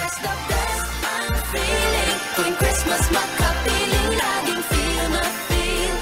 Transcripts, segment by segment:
That's the best I'm feeling. Tuwing Christmas makapiling, laging feel na feel.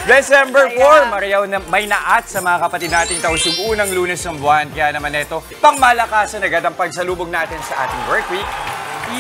December 4, Mariaw na may naat sa mga kapatid nating tausug unang Lunes ng buwan. Kaya naman ito, pangmalakasan agad ang pagsalubog natin sa ating work week.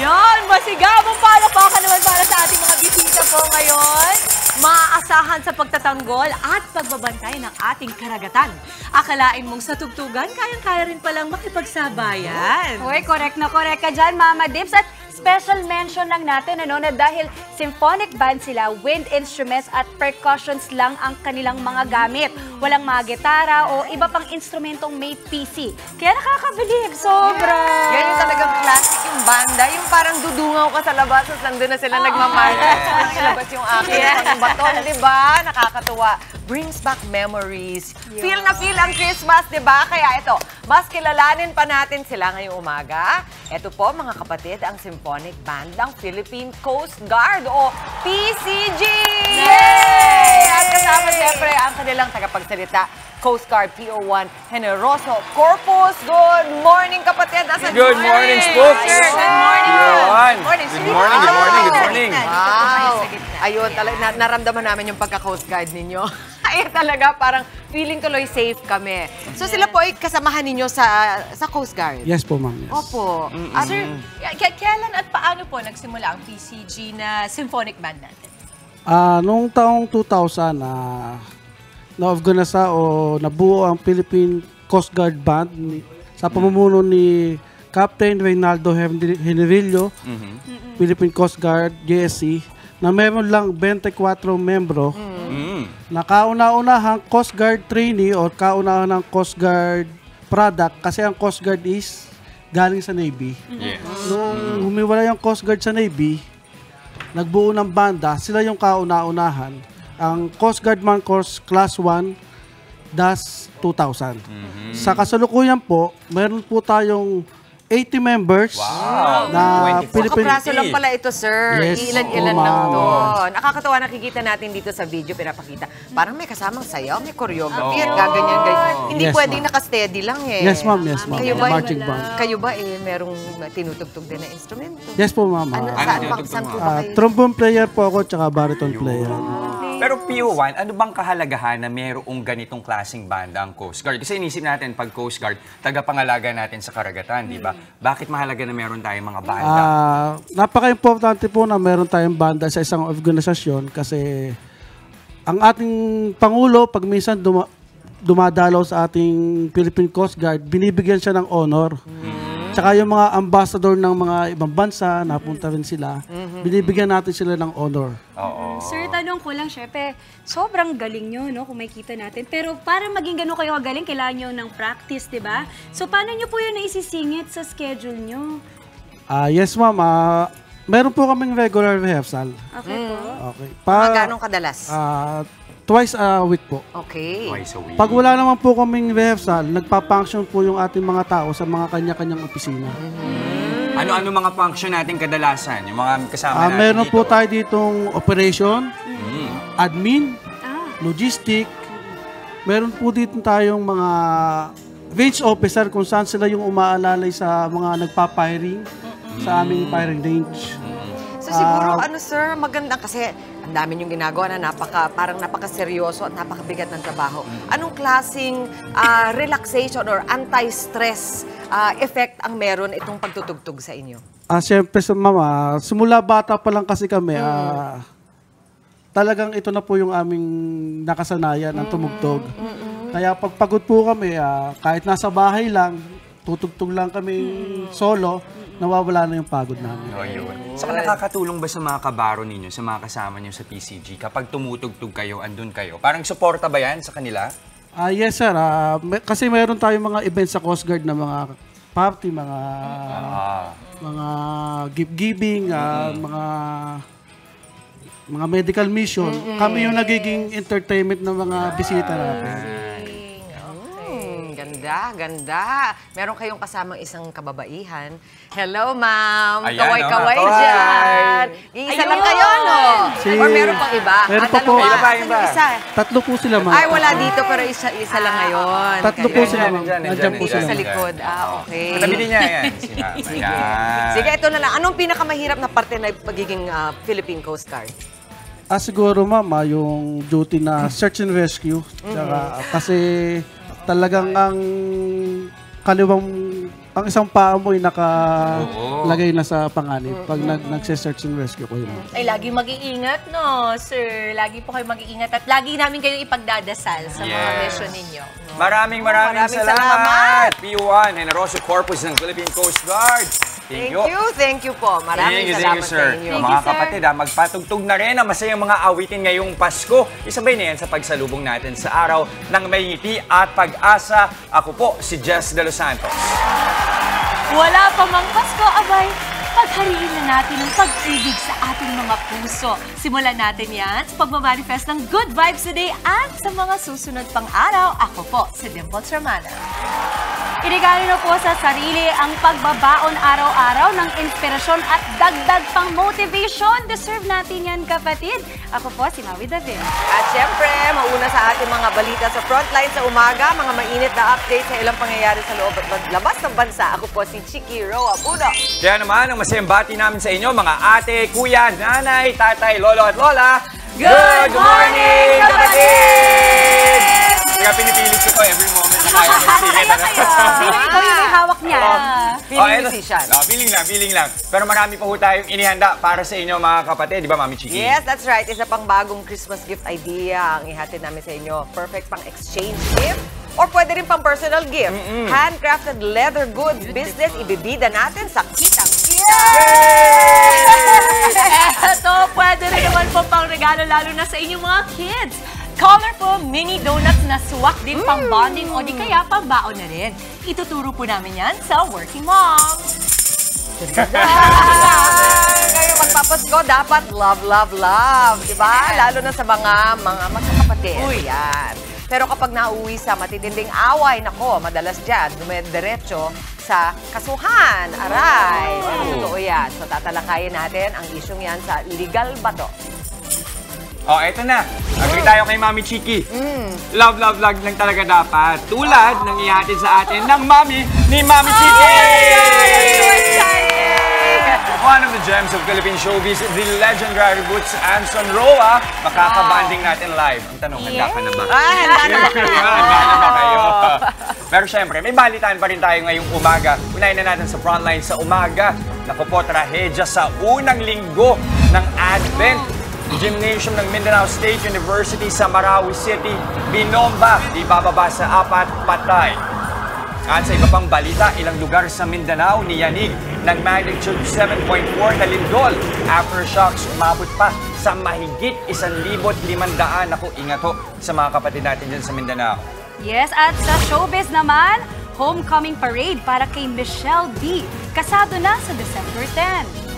Yan! Masigabong palakpakan naman para sa ating mga bisita po ngayon. Maaasahan sa pagtatanggol at pagbabantay ng ating karagatan. Akalain mong sa tugtugan, kayang-kaya rin palang makipagsabayan. Uy, correct na correct ka dyan, Mama Dips. At special mention lang natin na dahil symphonic band sila, wind instruments at percussions lang ang kanilang mga gamit. Walang mga gitara o iba pang instrumentong may PC. Kaya nakakabilib, sobra! Yan yung talagang classic yung banda. Yung parang dudungaw ka sa labas at nandun na sila nagmamarket. Parang ilabas yung akin ng baton, di ba? Nakakatuwa. Brings back memories. Feel na feel ang Christmas, di ba? Kaya ito, mas kilalanin pa natin sila ngayong umaga. Ito po, mga kapatid, ang symphonic band ng Philippine Coast Guard o PCG! Yay! At kasama siyempre ang kanilang tagapagsalita, Coast Guard PO1 Generoso Corpus. Good morning, kapatid. Good morning, Spooks. Sir, good morning. Good morning, good morning. Wow! Ayun, talaga, naramdaman namin yung pagka-Coast Guard ninyo. Ayun talaga, parang feeling tuloy safe kami. So sila po ay kasamahan ninyo sa Coast Guard? Yes po, ma'am. Yes. Opo. Sir, kailan at paano po nagsimula ang PCG na symphonic band natin? Noong taong 2000, na-organisa o nabuo ang Philippine Coast Guard Band sa pamumuno ni Captain Reynaldo Generillo, Philippine Coast Guard, GSC, na meron lang 24 membro na kauna-unahang Coast Guard trainee o kauna-unahang Coast Guard product kasi ang Coast Guard is galing sa Navy. Yes. Nung humiwalay ang Coast Guard sa Navy, nagbuo ng banda, sila yung kauna-unahan. Ang Coast Guard Man Course Class 1 DAS 2000. Sa kasalukuyan po, meron po tayong 80 members na Philippine... Kapraso lang pala ito, sir. Yes. Ilan-ilan Oo, lang ma'am. to. Nakakatawa, nakikita natin dito sa video, pinapakita. Parang may kasamang sayaw, may choreography, at gaganyan, ganyan. Hindi Yes, pwedeng ma'am. naka-steady lang eh. Yes, ma'am. Yes, ma'am. Kayo ba, Marching band. kayo ba merong tinutugtog din na instrumento? Yes po, ma'am. Saan po ba kayo? Trombone player po ako, tsaka baritone player. Pero PO1, ano bang kahalagahan na mayroong ganitong klaseng banda ang Coast Guard? Kasi inisip natin, pag Coast Guard, tagapangalaga natin sa karagatan, di ba? Bakit mahalaga na meron tayong mga banda? Napaka-importante po na meron tayong banda sa isang organisasyon kasi ang ating Pangulo, pag minsan dumadalaw sa ating Philippine Coast Guard, binibigyan siya ng honor. Tsaka yung mga ambassador ng mga ibang bansa, napunta rin sila, binibigyan natin sila ng honor. Sir, tanong ko lang, syempre, sobrang galing nyo, no, kung makikita natin. Pero para maging ganun kayo kagaling, kailangan nyo ng practice, di ba? So, paano nyo po yun naisisingit sa schedule nyo? Yes, ma'am. Meron po kaming regular rehearsal. Okay po. Okay. Mga ganong kadalas? Twice a week po. Okay. Twice a week. Pag wala naman po kaming rehearsal, nagpa-function po yung ating mga tao sa mga kanya-kanyang opisina. Ano-ano mga function natin kadalasan? Yung mga kasama natin Meron dito? po tayo ditong operation, admin, logistic. Meron po dito tayong mga range officer kung saan sila yung umaalalay sa mga nagpa-firing sa aming firing range. So siguro, sir, maganda kasi ang dami yung ginagawa na parang napaka-seryoso at napakabigat ng trabaho. Anong klaseng relaxation or anti-stress effect ang meron itong pagtutugtog sa inyo? Siyempre, mama, simula bata pa lang kasi kami, talagang ito na po yung aming nakasanayan ng tumugtog. Kaya pag pagod po kami, kahit nasa bahay lang, tutugtog lang kami solo, nawawala na yung pagod namin. Saka nakakatulong ba sa mga kabaro ninyo, sa mga kasama niyo sa PCG, kapag tumutugtog kayo, andun kayo? Parang suporta ba yan sa kanila? Yes, sir. Kasi mayroon tayong mga events sa Coast Guard na mga party, mga gift-giving, mga medical mission. Kami yung nagiging entertainment ng mga bisita natin. Ganda. Meron kayong kasamang isang kababaihan. Hello, ma'am. Ayan, Kaway-kaway kaway. dyan. Iisa lang kayo, no? Or meron pang iba? Meron pa po. Dalawa. Iba. Isa. Tatlo po sila, ma'am. Ay, wala dito, pero isa lang ngayon. Tatlo po Kayo. sila, ma'am. Nandiyan po sila. Sa likod. Okay. Katabi din niya, yan. Si Mama. Yan. Sige, ito na lang. Anong pinakamahirap na parte na pagiging Philippine Coast Guard? Siguro, ma'am, yung duty na search and rescue. Tsaka, kasi talagang ang isang paa mo ay nakalagay na sa panganib pag nagse-search and rescue ko yun. Ay, lagi mag-iingat, no, sir? Lagi po kayo mag-iingat at lagi namin kayo ipagdadasal sa mga mission ninyo. Maraming salamat! PO1, Generoso Corpus ng Philippine Coast Guard. Thank you po. Maraming salamat sa inyo. Thank Mga you, sir. kapatid, magpatugtog na rin ang masayang mga awitin ngayong Pasko. Isabay na yan sa pagsalubong natin sa araw ng may ngiti at pag-asa. Ako po, si Jess De Los Santos. Wala pa mang Pasko, abay, paghariin na natin ang pag-ibig sa ating mga puso. Simulan natin yan sa pagmamanifest ng good vibes today at sa mga susunod pang araw. Ako po, si Dimples Romana. Irigalo na po sa sarili ang pagbabaon araw-araw ng inspirasyon at dagdag pang motivation. Deserve natin yan, kapatid. Ako po, si Maui David. At syempre, mauna sa ating mga balita sa frontline sa umaga, mga mainit na update sa ilang pangyayari sa loob at labas ng bansa. Ako po si Chiki Roa Puno. Kaya naman, ang masayang bati namin sa inyo, mga ate, kuya, nanay, tatay, lolo at lola. Good morning, kapatid! Kaya pinipilit ko to every moment na kaya mag-sige. Sino ikaw yung may hawak niya? Feeling musician. Feeling lang. Pero marami pa po tayong inihanda para sa inyo, mga kapatid. Di ba, Mami Chiki? Yes, that's right. Isa pang bagong Christmas gift idea ang ihatid namin sa inyo. Perfect pang exchange gift or pwede rin pang personal gift. Handcrafted leather goods business, ibibida natin sa kitang-kita. Eto, pwede rin naman po pang regalo lalo na sa inyong mga kids. Colorful mini donuts na swak din pang bonding o di kaya pang baon na rin. Ituturo po namin yan sa Working Moms. Kayo magpapasko, dapat love, love, love. Diba? Lalo na sa mga magkakapatid. Yan. Pero kapag nauwi sa matitinding away, nako, madalas dyan, dumediretso sa kasuhan. Aray. Totoo yan. So tatalakayin natin ang isyong yan sa Legal Bato. Eto na. Agree tayo kay Mami Chiki. Love, love, love lang talaga dapat. Tulad ng ihatid sa atin ng Mami ni Mami Chiki! One of the gems of Philippine showbiz, the legendary Boots Anson Roa, makakabanding natin live. Ang tanong, handa ka na ba? Handa na ba kayo? Handa na ba kayo? Pero syempre, may balitaan pa rin tayo ngayong umaga. Unahin na natin sa frontline sa umaga. Naku po, trahedya sa unang linggo ng Advent. Gymnasium ng Mindanao State University sa Marawi City, binomba, di bababa sa 4 patay. At sa iba pang balita, ilang lugar sa Mindanao niyanig ng magnitude 7.4 na lindol. Aftershocks umabot pa sa mahigit 1,500. Ako, ingat ho sa mga kapatid natin dyan sa Mindanao. Yes, at sa showbiz naman, homecoming parade para kay Michelle D. Kasado na sa December 10.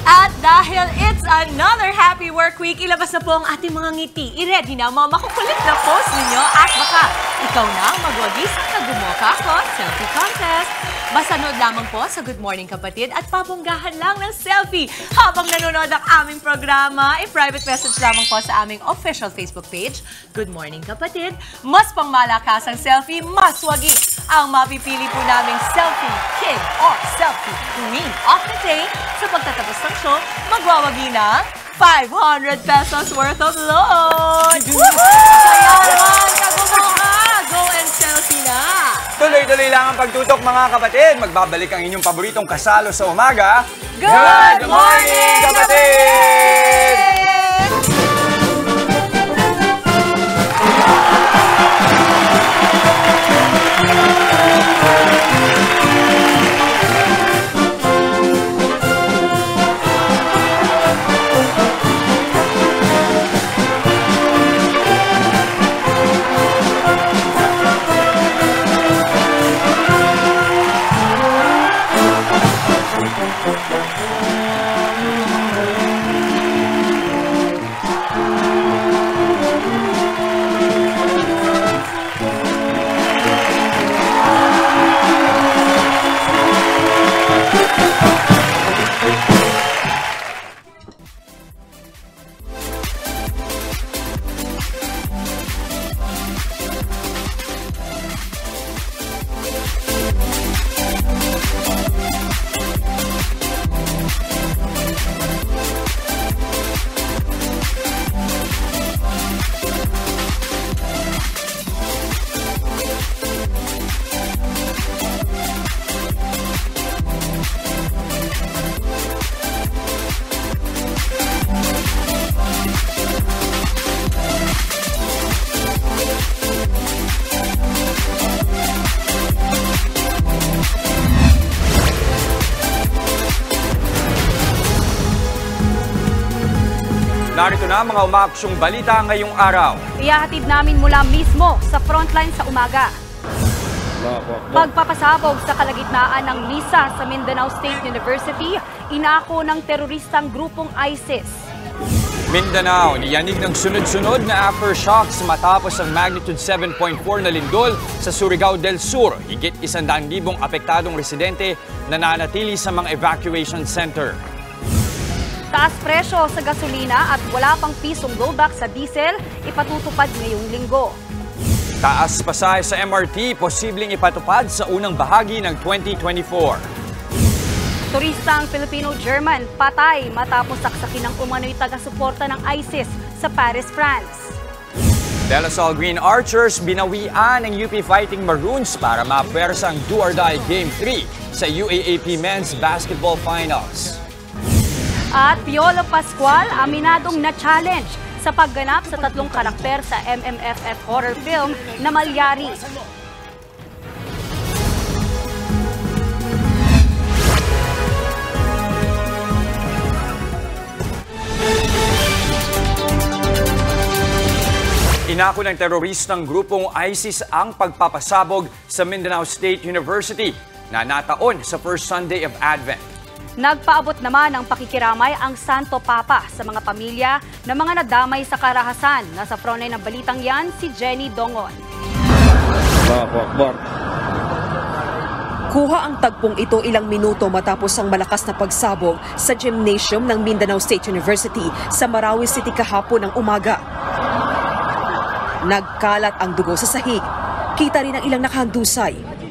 At dahil it's another happy work week, ilabas na po ang ating mga ngiti. I-ready na ang mga makukulit na post ninyo at baka ikaw na ang magwagi sa Kagumoka Ko Selfie Contest. Basta nood lamang po sa Good Morning Kapatid at papunggahan lang ng selfie habang nanonood ang aming programa. I-private message lamang po sa aming official Facebook page, Good Morning Kapatid. Mas pangmalakasang selfie, mas wagi ang mapipili po naming selfie king or selfie queen of the day. Sa pagtatapos ng show, magwawagi ng 500 pesos worth of load! Kaya naman, Kagumoka! Go and selfie na! Tuloy-tuloy lang ang pagtutok, mga kapatid. Magbabalik ang inyong paboritong kasalo sa umaga. Good morning, kapatid! Narito na ang mga umaaksyong balita ngayong araw. Ihahatid namin mula mismo sa frontline sa umaga. Pagpapasabog sa kalagitnaan ng misa sa Mindanao State University, inako ng teroristang grupong ISIS. Mindanao, niyanig ng sunod-sunod na aftershocks matapos ang magnitude 7.4 na lindol sa Surigao del Sur. Higit 100,000 apektadong residente nananatili sa mga evacuation center. Taas presyo sa gasolina at wala pang pisong rollback sa diesel, ipatutupad ngayong linggo. Taas pasahe sa MRT, posibleng ipatupad sa unang bahagi ng 2024. Turistang Filipino-German patay matapos saksakin ng umano'y taga-suporta ng ISIS sa Paris, France. De La Salle Green Archers binawian ng UP Fighting Maroons para mapersa ang do-or-die Game 3 sa UAAP Men's Basketball Finals. At Piolo Pascual aminadong na-challenge sa pagganap sa 3 karakter sa MMFF horror film na Malyari. Inako ng teroristang grupong ISIS ang pagpapasabog sa Mindanao State University na nataon sa first Sunday of Advent. Nagpaabot naman ng pakikiramay ang Santo Papa sa mga pamilya na mga nadamay sa karahasan. Nasa frontline ng balitang yan si Jenny Dongon. Kuha ang tagpong ito ilang minuto matapos ang malakas na pagsabog sa gymnasium ng Mindanao State University sa Marawi City kahapon ng umaga. Nagkalat ang dugo sa sahig. Kita rin ang ilang nakahandusay.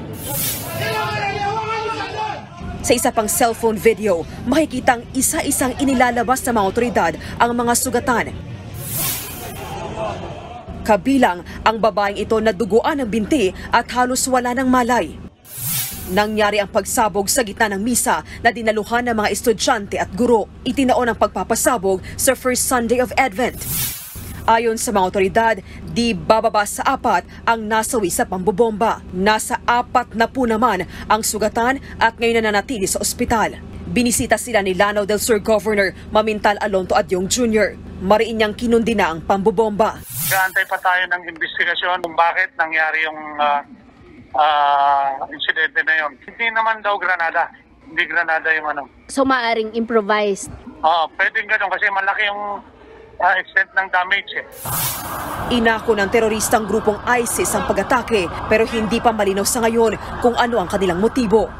Sa isa pang cellphone video, makikitang isa-isang inilalabas ng mga otoridad ang mga sugatan. Kabilang ang babaeng ito na duguan ng binti at halos wala ng malay. Nangyari ang pagsabog sa gitna ng misa na dinaluhan ng mga estudyante at guro. Itinaon ang pagpapasabog sa first Sunday of Advent. Ayon sa mga otoridad, di bababa sa 4 ang nasawi sa pambobomba. Nasa 40 na po naman ang sugatan at ngayon nananatili sa ospital. Binisita sila ni Lanao del Sur Governor Mamintal Alonto Adyong Jr. Mariin niyang kinundi na ang pambobomba. Gaantay pa tayo ng investigasyon kung bakit nangyari yung insidente na yun. Hindi naman daw granada. Hindi granada yung ano. So maaring improvised? Pwedeng ganun kasi malaki yung extent ng damage eh. Inako ng teroristang grupong ISIS ang pag-atake pero hindi pa malinaw sa ngayon kung ano ang kanilang motibo.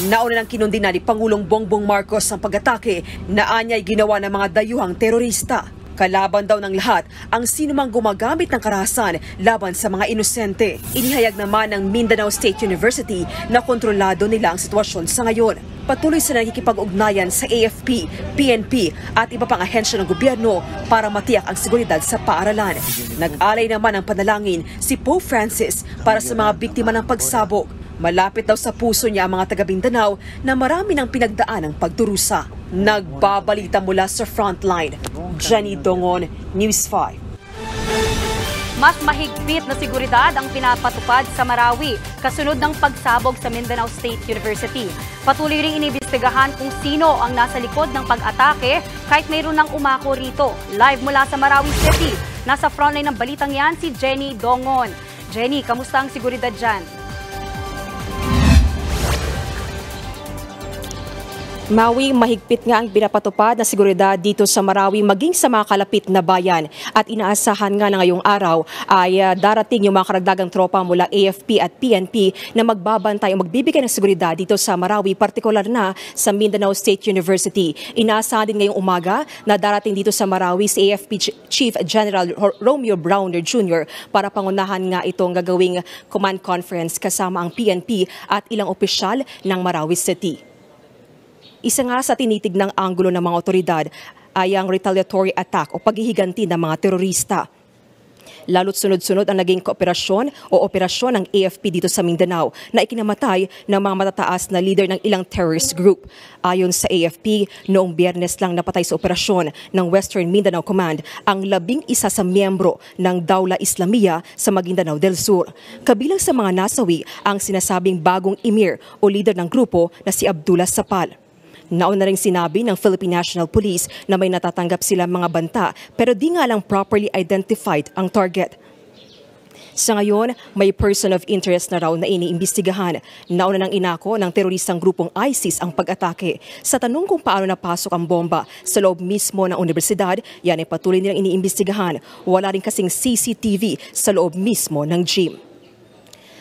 Nauna nang kinundi na ni Pangulong Bongbong Marcos ang pag-atake na anya'y ginawa ng mga dayuhang terorista. Kalaban daw ng lahat ang sinumang gumagamit ng karahasan laban sa mga inosente. Inihayag naman ng Mindanao State University na kontrolado nila ang sitwasyon sa ngayon. Patuloy sa nakikipag-ugnayan sa AFP, PNP at iba pang ahensya ng gobyerno para matiyak ang seguridad sa paaralan. Nag-alay naman ng panalangin si Pope Francis para sa mga biktima ng pagsabog. Malapit daw sa puso niya ang mga taga-Mindanao na marami ng pinagdaan ng pagdurusa. Nagbabalita mula sa frontline. Jenny Dongon, News 5. Mas mahigpit na seguridad ang pinapatupad sa Marawi kasunod ng pagsabog sa Mindanao State University. Patuloy ring iniimbestigahan kung sino ang nasa likod ng pag-atake kahit mayroon ng umako rito. Live mula sa Marawi City, nasa frontline ng balitang yan si Jenny Dongon. Jenny, kamusta ang seguridad dyan? Maui, mahigpit nga ang pinapatupad na seguridad dito sa Marawi maging sa mga kalapit na bayan. At inaasahan nga na ngayong araw ay darating yung mga karagdagang tropa mula AFP at PNP na magbabantay o magbibigay ng seguridad dito sa Marawi, partikular na sa Mindanao State University. Inaasahan din ngayong umaga na darating dito sa Marawi si AFP Chief General Romeo Browner Jr. para pangunahan nga itong gagawing command conference kasama ang PNP at ilang opisyal ng Marawi City. Isa nga sa tinitignang anggulo ng mga otoridad ay ang retaliatory attack o paghihiganti ng mga terorista. Lalo't sunod-sunod ang naging kooperasyon o operasyon ng AFP dito sa Mindanao na ikinamatay ng mga matataas na leader ng ilang terrorist group. Ayon sa AFP, noong Biyernes lang napatay sa operasyon ng Western Mindanao Command ang 11 sa miyembro ng Dawla Islamia sa Maguindanao del Sur. Kabilang sa mga nasawi ang sinasabing bagong emir o leader ng grupo na si Abdullah Sapal. Nauna ring sinabi ng Philippine National Police na may natatanggap sila mga banta pero di nga lang properly identified ang target. Sa ngayon, may person of interest na raw na iniimbestigahan. Nauna nang inako ng teroristang grupong ISIS ang pag-atake. Sa tanong kung paano napasok ang bomba sa loob mismo ng universidad, yan ay patuloy nilang iniimbestigahan. Wala rin kasing CCTV sa loob mismo ng gym.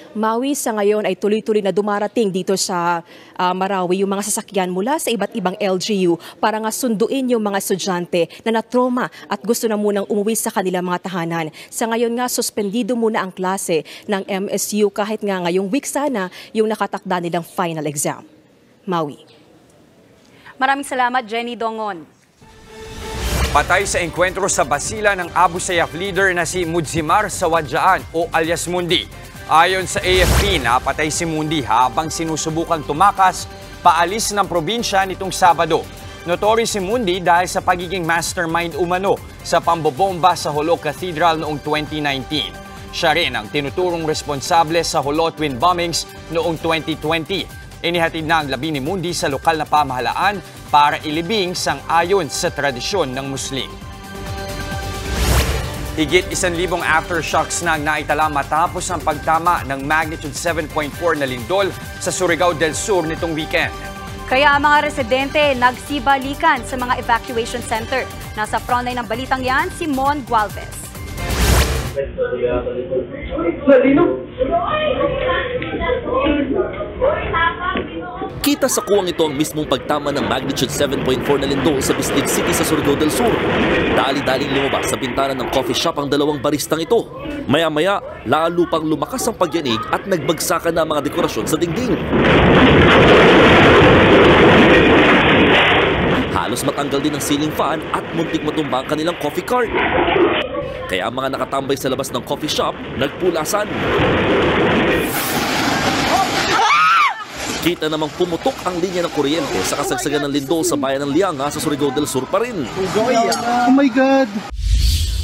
Maui, sa ngayon ay tuloy-tuloy na dumarating dito sa Marawi yung mga sasakyan mula sa iba't ibang LGU para nga sunduin yung mga estudyante na natroma at gusto na munang umuwi sa kanilang mga tahanan. Sa ngayon nga, suspendido muna ang klase ng MSU kahit nga ngayong week sana yung nakatakda nilang final exam. Maui. Maraming salamat, Jenny Dongon. Patay sa engkwentro sa Basila ng Abu Sayyaf leader na si Mudzimar Sawadjaan o alias Mundi. Ayon sa AFP, napatay si Mundi habang sinusubukang tumakas paalis ng probinsya nitong Sabado. Notorious si Mundi dahil sa pagiging mastermind umano sa pambobomba sa Jolo Cathedral noong 2019. Siya rin ang tinuturong responsable sa Jolo Twin Bombings noong 2020. Inihatid na ang labi ni Mundi sa lokal na pamahalaan para ilibing sang-ayon sa tradisyon ng Muslim. Higit 1,000 aftershocks na naitala matapos ang pagtama ng magnitude 7.4 na lindol sa Surigao del Sur nitong weekend. Kaya ang mga residente nagsibalikan sa mga evacuation center. Nasa frontline ng balitang yan, si Mon Gualvez. Kita sa kuwang ito ang mismong pagtama ng magnitude 7.4 na lindol sa Bislig City sa Surigao del Sur. Dali-daling lumabas sa bintana ng coffee shop ang dalawang baristang ito. Maya-maya, lalo pang lumakas ang pagyanig at nagbagsakan na ang mga dekorasyon sa dingding. Halos matanggal din ang ceiling fan at muntik matumba ang kanilang coffee cart. Kaya ang mga nakatambay sa labas ng coffee shop, nagpulasan. Kita namang pumutok ang linya ng kuryente sa kasagsagan ng lindol sa bayan ng Lianga sa Surigao del Sur pa rin. Oh my God!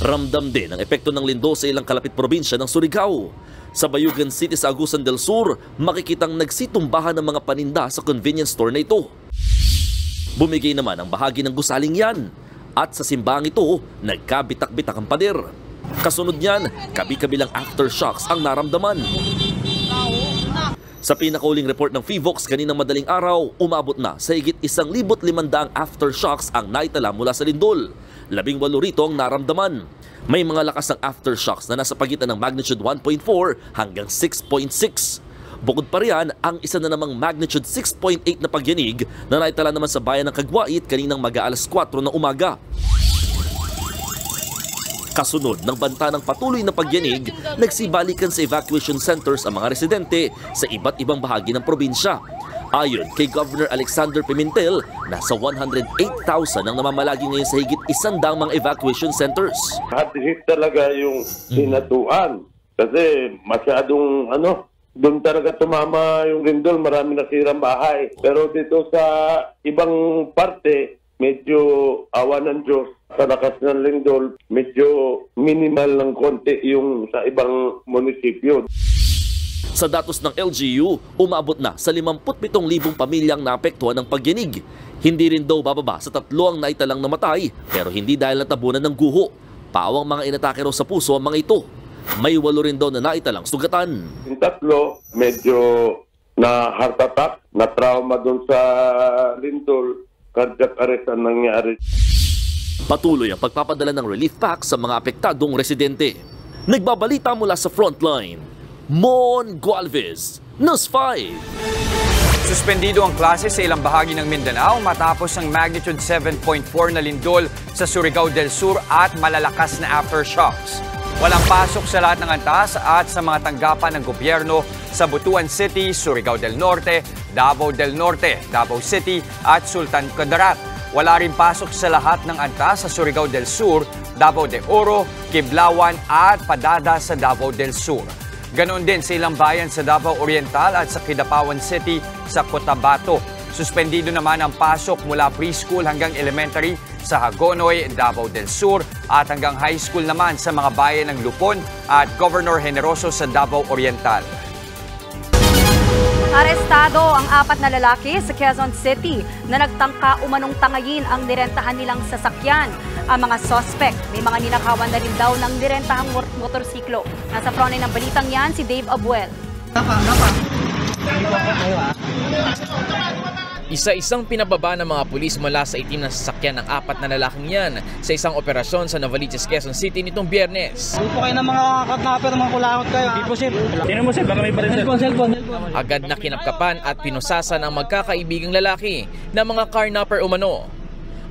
Ramdam din ang epekto ng lindol sa ilang kalapit probinsya ng Surigao. Sa Bayugan City sa Agusan del Sur, makikitang nagsitumbahan ng mga paninda sa convenience store na ito. Bumigay naman ang bahagi ng gusaling yan. At sa simbang ito, nagkabitak-bitak ang pader. Kasunod niyan, kabi-kabilang aftershocks ang naramdaman. Sa pinakauling report ng PHIVOX kaninang madaling araw, umabot na sa higit 1,500 aftershocks ang naitala mula sa lindol. 18 rito ang naramdaman. May mga lakas ng aftershocks na nasa pagitan ng magnitude 1.4 hanggang 6.6. Bukod pa riyan, ang isa na namang magnitude 6.8 na pagyanig na naitala naman sa bayan ng Kagwait kaninang mag-aalas 4 ng umaga. Kasunod ng banta ng patuloy na pagyanig, nagsibalikan sa evacuation centers ang mga residente sa iba't ibang bahagi ng probinsya. Ayon kay Governor Alexander Pimentel, nasa 108,000 ang namamalagi ngayon sa higit 100 mga evacuation centers. Hard-hit talaga yung sinatuan kasi masyadong doon talaga tumama yung lindol, marami nasirang bahay. Pero dito sa ibang parte, medyo awa ng Diyos. Sa lakas ng lindol, medyo minimal ng konti yung sa ibang munisipyo. Sa datos ng LGU, umabot na sa 57,000 pamilyang naapektuhan ng pagyanig. Hindi rin daw bababa sa 3 ang naitalang namatay, pero hindi dahil natabunan ng guho. Pawang mga inatake raw sa puso ang mga ito. May 8 rin daw na naitalang sugatan. Yung 3, medyo na heart attack, na trauma doon sa lindol, cardiac arrest ang nangyari. Patuloy ang pagpapadala ng relief pack sa mga apektadong residente. Nagbabalita mula sa frontline, Mon Gualvez, News 5. Suspendido ang klase sa ilang bahagi ng Mindanao matapos ang magnitude 7.4 na lindol sa Surigao del Sur at malalakas na aftershocks. Walang pasok sa lahat ng antas at sa mga tanggapan ng gobyerno sa Butuan City, Surigao del Norte, Davao del Norte, Davao City at Sultan Kudarat. Wala rin pasok sa lahat ng antas sa Surigao del Sur, Davao de Oro, Kiblawan at Padada sa Davao del Sur. Ganon din sa ilang bayan sa Davao Oriental at sa Kidapawan City sa Cotabato. Suspendido naman ang pasok mula preschool hanggang elementary sa Hagonoy, Davao del Sur at hanggang high school naman sa mga bayan ng Lupon at Governor Generoso sa Davao Oriental. Arestado ang 4 na lalaki sa Quezon City na nagtangka umanong tangayin ang nirentahan nilang sasakyan. Ang mga suspect, may mga ninakawan na rin daw ng nirentahang motorsiklo. Nasa frontline ng balitang yan si Dave Abuel. Isa-isang pinababa ng mga pulis mula sa itim na sasakyan ng 4 na lalaking yan sa isang operasyon sa Novaliches, Quezon City nitong Biyernes. Grupo kayo ng mga kidnapper, mga kulangot kayo. Di po, sir. Tingnan mo, sir, baka may baril, sir. Cellphone. Agad na kinapkapan at pinusasan ang magkakaibigang lalaki na mga carnapper umano.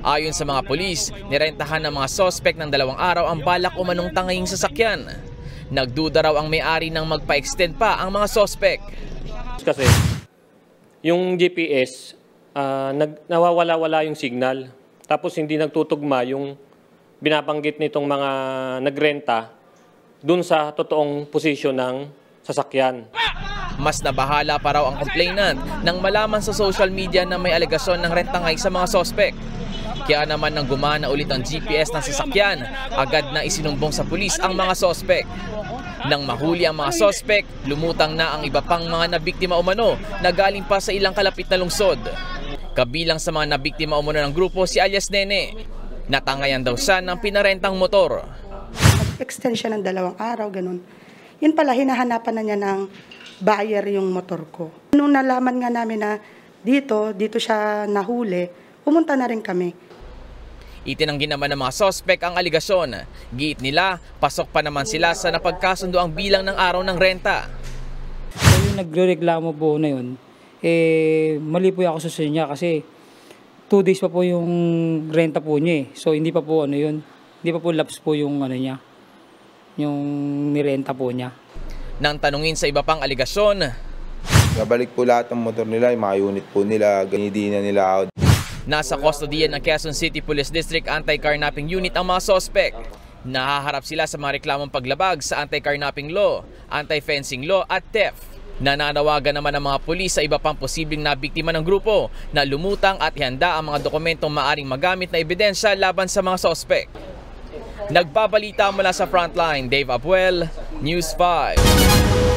Ayon sa mga pulis, nirentahan ng mga sospek ng 2 araw ang balak umanong tangaying sasakyan. Nagduda raw ang may-ari ng magpa-extend pa ang mga sospek. Kasi yung GPS, nawawala-wala yung signal. Tapos hindi nagtutugma yung binabanggit nitong mga nagrenta dun sa totoong posisyon ng sasakyan. Mas nabahala pa raw ang complainant nang malaman sa social media na may alegasyon ng rentangay sa mga sospek. Kaya naman nang gumana ulit ang GPS ng sasakyan, agad na isinumbong sa pulis ang mga sospek. Nang mahuli ang mga sospek, lumutang na ang iba pang mga nabiktima umano na galing pa sa ilang kalapit na lungsod. Kabilang sa mga nabiktima umano ng grupo si alias Nene. Natangayan daw siya ng pinarentang motor. Extend siya ng 2 araw, ganun. Yun pala, hinahanapan na niya ng buyer yung motor ko. Nung nalaman nga namin na dito siya nahuli, pumunta na rin kami. Itinanggi naman ng mga sospek ang aligasyon. Giit nila, pasok pa naman sila sa napagkasundo ang bilang ng araw ng renta. So yung nagrereklamo po na yun, mali po ako sa niya kasi 2 days pa po yung renta po niya . So hindi pa po hindi pa po lapse po yung yung nirenta po niya. Nang tanungin sa iba pang aligasyon, nabalik po lahat ng motor nila, yung mga unit po nila, ganidi na nila out. Nasa kustodiya ng Quezon City Police District Anti-Carnapping Unit ang mga sospek. Nahaharap sila sa mga reklamong paglabag sa anti-carnapping law, anti-fencing law at theft. Nananawagan naman ang mga pulis sa iba pang posibleng nabiktima ng grupo na lumutang at ihanda ang mga dokumentong maaring magamit na ebidensya laban sa mga sospek. Nagbabalita mula sa Frontline, Dave Abuel, News 5.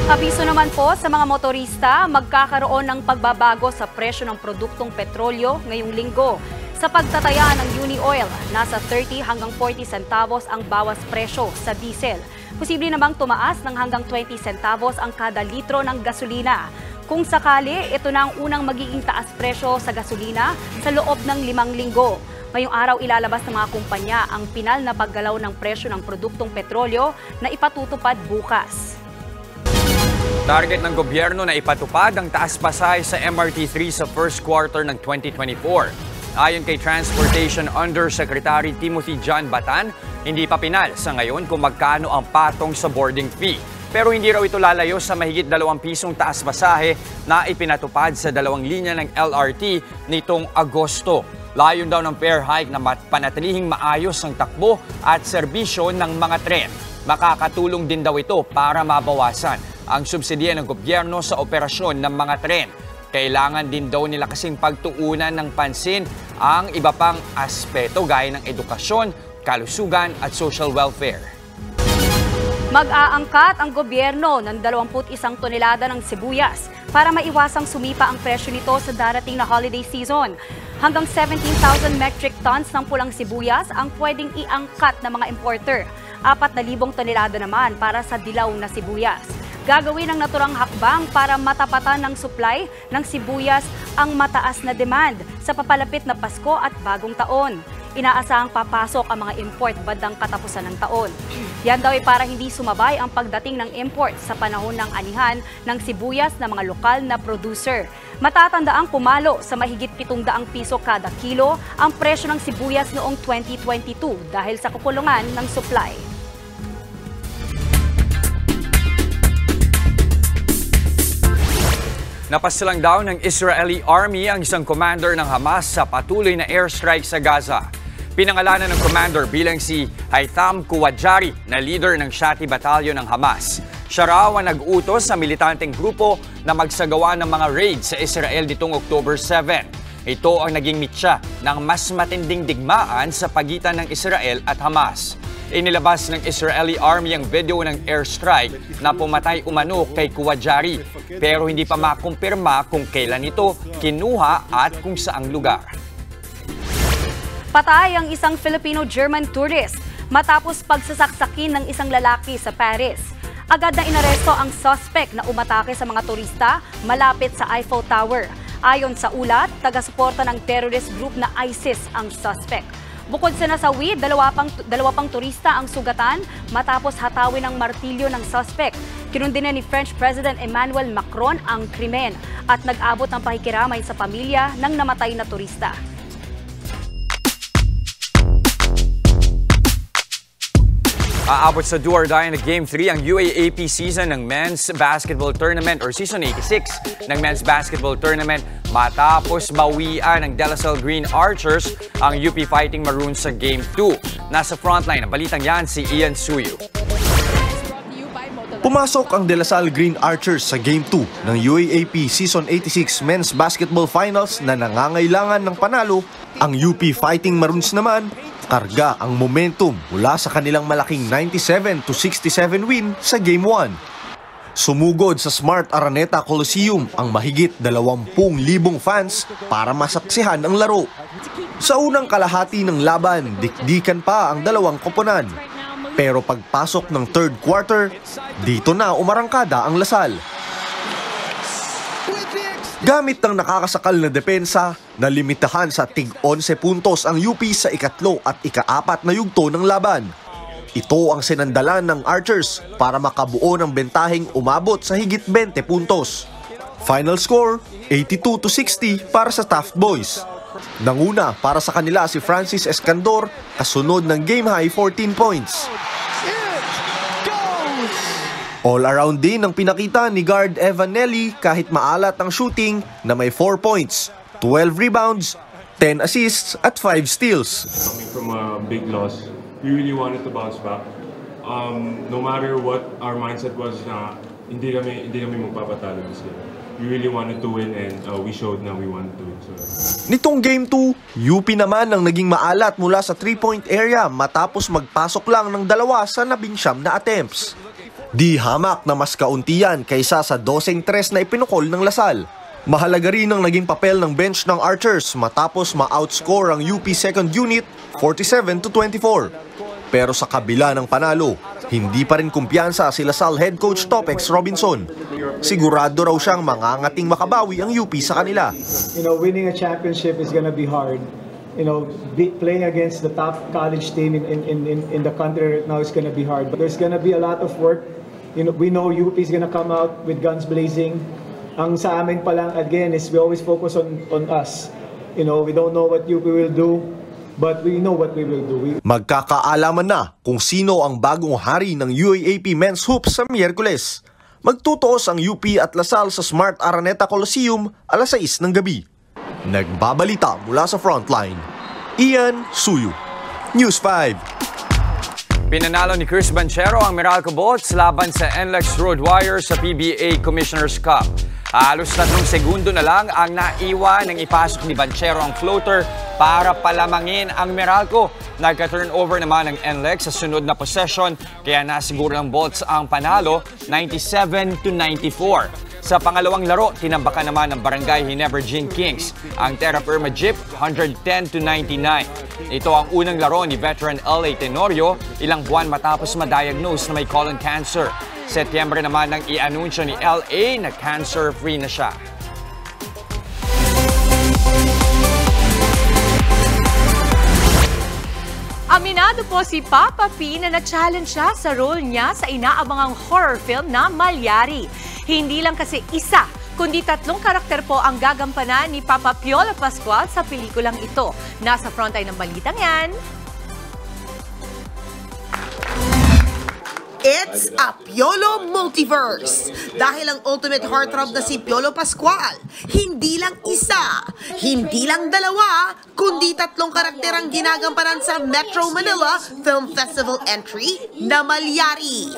Abiso naman po sa mga motorista, magkakaroon ng pagbabago sa presyo ng produktong petrolyo ngayong linggo. Sa pagtataya ng Uni Oil, nasa 30 hanggang 40 centavos ang bawas presyo sa diesel. Posible namang tumaas ng hanggang 20 centavos ang kada litro ng gasolina. Kung sakali, ito na ang unang magiging taas presyo sa gasolina sa loob ng 5 linggo. Ngayong araw ilalabas ng mga kumpanya ang pinal na paggalaw ng presyo ng produktong petrolyo na ipatutupad bukas. Target ng gobyerno na ipatupad ang taas pasahe sa MRT3 sa first quarter ng 2024. Ayon kay Transportation Undersecretary Timothy John Batan, hindi pa pinal sa ngayon kung magkano ang patong sa boarding fee. Pero hindi raw ito lalayo sa mahigit 2 pisong taas pasahe na ipinatupad sa 2 linya ng LRT nitong Agosto. Layon daw ng fare hike na panatilihing maayos ang takbo at serbisyo ng mga tren. Makakatulong din daw ito para mabawasan ang subsidiya ng gobyerno sa operasyon ng mga tren. Kailangan din daw nila kasing pagtuunan ng pansin ang iba pang aspeto gaya ng edukasyon, kalusugan at social welfare. Mag-aangkat ang gobyerno ng 21 tonelada ng sibuyas para maiwasang sumipa ang presyo nito sa darating na holiday season. Hanggang 17,000 metric tons ng pulang sibuyas ang pwedeng iangkat ng mga importer. 4,000 tonelada naman para sa dilaw na sibuyas. Gagawin ang naturang hakbang para matapatan ng supply ng sibuyas ang mataas na demand sa papalapit na Pasko at Bagong Taon. Inaasahang papasok ang mga import bandang katapusan ng taon. Yan daw ay para hindi sumabay ang pagdating ng import sa panahon ng anihan ng sibuyas ng mga lokal na producer. Matatandaang pumalo sa mahigit 700 piso kada kilo ang presyo ng sibuyas noong 2022 dahil sa kakulungan ng supply. Napasilang daw ng Israeli Army ang isang commander ng Hamas sa patuloy na airstrike sa Gaza. Pinangalanan ng commander bilang si Haitham Kuwadjari na leader ng Shati Battalion ng Hamas. Siya raw ang nag-utos sa militanteng grupo na magsagawa ng mga raid sa Israel nitong October 7. Ito ang naging mitya ng mas matinding digmaan sa pagitan ng Israel at Hamas. Inilabas ng Israeli Army ang video ng airstrike na pumatay umano kay Kuwajari, pero hindi pa makumpirma kung kailan ito kinuha at kung saang lugar. Patay ang isang Filipino-German tourist matapos pagsasaksakin ng isang lalaki sa Paris. Agad na inaresto ang suspect na umatake sa mga turista malapit sa Eiffel Tower. Ayon sa ulat, taga-suporta ng terrorist group na ISIS ang suspect. Bukod sa nasawi, dalawa pang turista ang sugatan matapos hatawin ng martilyo ng suspect. Kinundina ni French President Emmanuel Macron ang krimen at nag-abot ng pakikiramay sa pamilya ng namatay na turista. Aabot sa do or die na Game 3 ang UAAP season ng Men's Basketball Tournament or Season 86 ng Men's Basketball Tournament matapos bawian ng De La Salle Green Archers ang UP Fighting Maroons sa Game 2. Nasa frontline ng balitang yan si Ian Suyu. Pumasok ang De La Salle Green Archers sa Game 2 ng UAAP Season 86 Men's Basketball Finals na nangangailangan ng panalo. Ang UP Fighting Maroons naman, karga ang momentum mula sa kanilang malaking 97-67 win sa Game 1. Sumugod sa Smart Araneta Coliseum ang mahigit 20,000 fans para masaksihan ang laro. Sa unang kalahati ng laban, dikdikan pa ang dalawang koponan. Pero pagpasok ng third quarter, dito na umarangkada ang Lasal. Gamit ng nakakasakal na depensa, nalimitahan sa tig-11 puntos ang UP sa ikatlo at ika-4 na yugto ng laban. Ito ang sinandalan ng Archers para makabuo ng bentaheng umabot sa higit 20 puntos. Final score, 82-60 para sa Taft Boys. Nanguna para sa kanila si Francis Escandor, kasunod ng game-high 14 points. All-around din ang pinakita ni guard Evan Nelly kahit maalat ang shooting na may 4 points, 12 rebounds, 10 assists at 5 steals. Coming from a big loss, we really wanted to bounce back. No matter what our mindset was na hindi kami magpapatalo this game. We really wanted to win and we showed na we wanted to win. So. Nitong Game 2, UP naman ang naging maalat mula sa 3-point area matapos magpasok lang ng 2 sa 19 na attempts. Di hamak na mas kaunti yan kaysa sa 12-3 na ipinukol ng Lasal. Mahalaga rin ang naging papel ng bench ng Archers matapos ma-outscore ang UP second unit 47-24. Pero sa kabila ng panalo, hindi pa rin kumpiyansa si Lasal head coach Topex Robinson. Sigurado raw siyang mangangating makabawi ang UP sa kanila. Winning a championship is gonna be hard. Playing against the top college team in the country right now is gonna be hard. But there's gonna be a lot of work. We know UP is gonna come out with guns blazing. Ang sa amin pa lang again is we always focus on us. We don't know what UP will do, but we know what we will do. Magkakaalaman na kung sino ang bagong hari ng UAAP Men's Hoops sa Miyerkules. Magtutuos ang UP at Lasal sa Smart Araneta Coliseum alas 6 ng gabi. Nagbabalita mula sa frontline, Ian Suyu, News 5. Pinanalo ni Chris Banchero ang Meralco Bolts laban sa NLEX Road Warriors sa PBA Commissioner's Cup. Halos 3 segundo na lang ang naiwan nang ipasok ni Banchero ang floater para palamangin ang Meralco. Nagka-turnover naman ang NLEX sa sunod na possession kaya nasiguro ng Bolts ang panalo 97-94. Sa pangalawang laro, tinambakan naman ng Barangay Ginebra Jean Kings ang Terra Firma Jeep 110-99. Ito ang unang laro ni veteran LA Tenorio ilang buwan matapos ma-diagnose na may colon cancer. Setyembre naman nang i-anunsyo ni LA na cancer-free na siya. Aminado po si Papa P na na-challenge siya sa role niya sa inaabangang horror film na Malyari. Hindi lang kasi isa, kundi 3 karakter po ang gagampanan ni Papa Piolo Pascual sa pelikulang ito. Nasa frontline ng balitang yan. It's a Piolo Multiverse. Dahil ang ultimate heartthrob na si Piolo Pascual, hindi lang isa, hindi lang 2, kundi 3 karakter ang ginagampanan sa Metro Manila Film Festival entry na Malyari.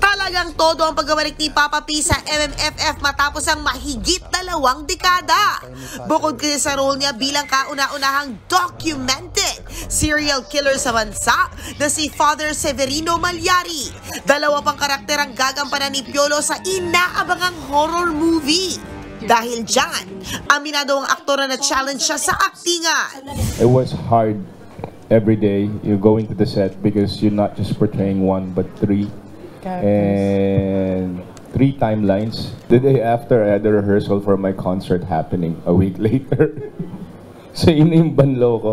Talagang todo ang pagbabalik ni Papa P sa MMFF matapos ang mahigit 2 dekada. Bukod kasi sa role niya bilang kauna-unahang documented Serial killer sa bansa na si Father Severino Malyari. Dalawa pang karakter ang gagampanan ni Piolo sa inaabangang horror movie. Dahil dyan, aminado ang aktor na challenge siya sa aktingan. It was hard every day. You go into the set because you're not just portraying one but three. And 3 timelines. The day after, I had a rehearsal for my concert happening a week later. So yun yung banlo ko.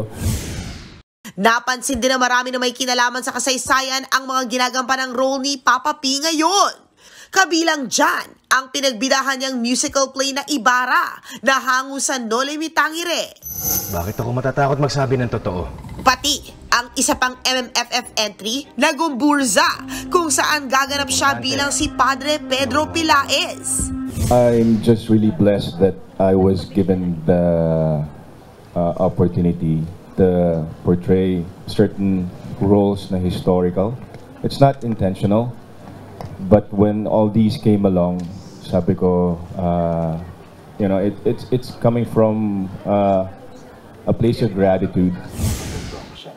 Napansin din na marami na may kinalaman sa kasaysayan ang mga ginagampan ng role ni Papa P ngayon. Kabilang dyan ang pinagbidahan niyang musical play na Ibarra na hango sa Noli Me Tangere. Bakit ako matatakot magsabi ng totoo? Pati ang isa pang MMFF entry na Gumburza kung saan gaganap siya bilang si Padre Pedro Pilaes. I'm just really blessed that I was given the opportunity to portray certain roles na historical. It's not intentional, but when all these came along, sabi ko, you know, it's coming from a place of gratitude.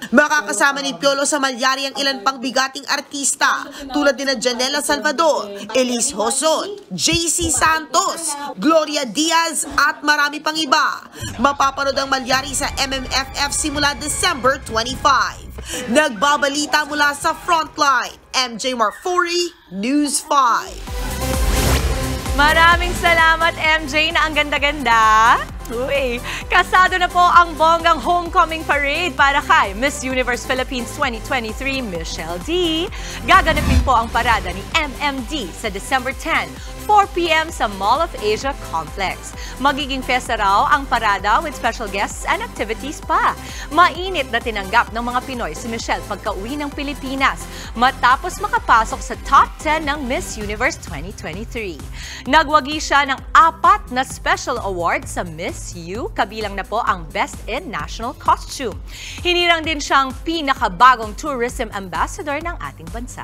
Makakasama ni Piolo sa Malyari ang ilan pang bigating artista tulad ni Janela Salvador, Elise Hoson, JC Santos, Gloria Diaz at marami pang iba. Mapapanood ang Malyari sa MMFF simula December 25. Nagbabalita mula sa Frontline, MJ Marfori, News 5. Maraming salamat, MJ, na ang ganda-ganda. Uy, kasado na po ang bonggang homecoming parade para kay Miss Universe Philippines 2023, Michelle D. Gaganapin po ang parada ni MMD sa December 10, 4 p.m. sa Mall of Asia Complex. Magiging festa raw ang parada with special guests and activities pa. Mainit na tinanggap ng mga Pinoy si Michelle pagka-uwi ng Pilipinas matapos makapasok sa top 10 ng Miss Universe 2023. Nagwagi siya ng 4 na special award sa Miss U, kabilang na po ang Best in National Costume. Hinirang din siyang pinakabagong tourism ambassador ng ating bansa.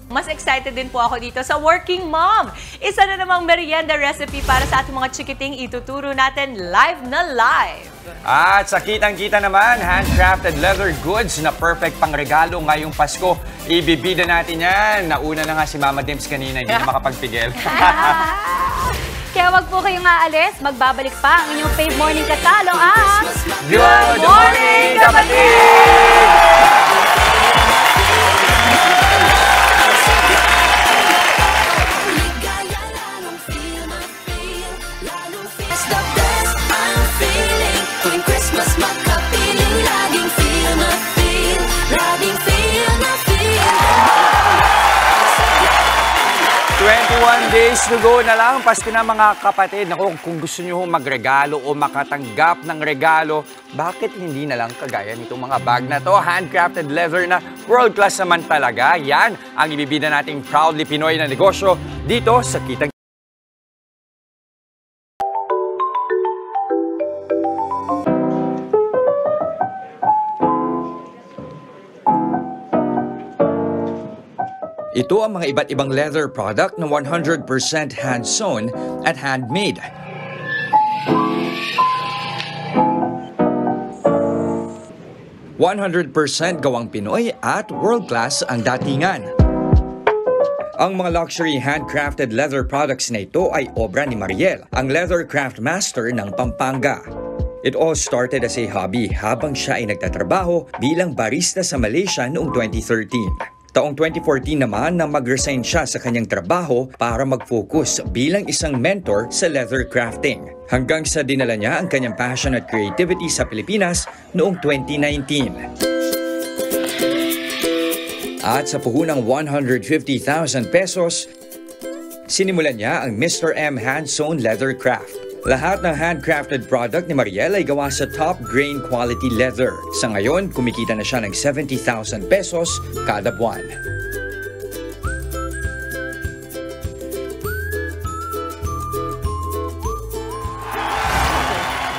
Mas excited din po ako dito sa Working Mom. Isa na namang merienda recipe para sa ating mga chikiting ituturo natin live na live. At sa kitang-kita naman, handcrafted leather goods na perfect pang regalo ngayong Pasko. Ibibida natin yan. Nauna na nga si Mama Dims kanina, hindi na makapagpigil. Kaya wag po kayong aalis, magbabalik pa ang inyong fave morning katalo at Good Morning, Kapatid! Christmas makapiling, laging feel na feel, laging feel na feel. 21 days to go na lang. Pasko na mga kapatid. Naku, kung gusto nyo magregalo o makatanggap ng regalo, bakit hindi na lang kagaya nitong mga bag na to? Handcrafted leather na world class naman talaga. Yan ang ibibida nating proudly Pinoy na negosyo dito sa Kitang. Ito ang mga iba't ibang leather product na 100% hand-sewn at handmade. "100% gawang Pinoy at world-class ang datingan. Ang mga luxury handcrafted leather products na ito ay obra ni Mariel, ang leather craft master ng Pampanga. It all started as a hobby habang siya ay nagtatrabaho bilang barista sa Malaysia noong 2013. Taong 2014 naman nang mag-resign siya sa kanyang trabaho para mag-focus bilang isang mentor sa leather crafting. Hanggang sa dinala niya ang kanyang passion at creativity sa Pilipinas noong 2019. At sa puhunang 150,000 pesos, sinimulan niya ang Mr. M Hand-Sewn Leather Craft. Lahat ng handcrafted product ni Mariel ay gawa sa top grain quality leather. Sa ngayon, kumikita na siya ng 70,000 pesos kada buwan.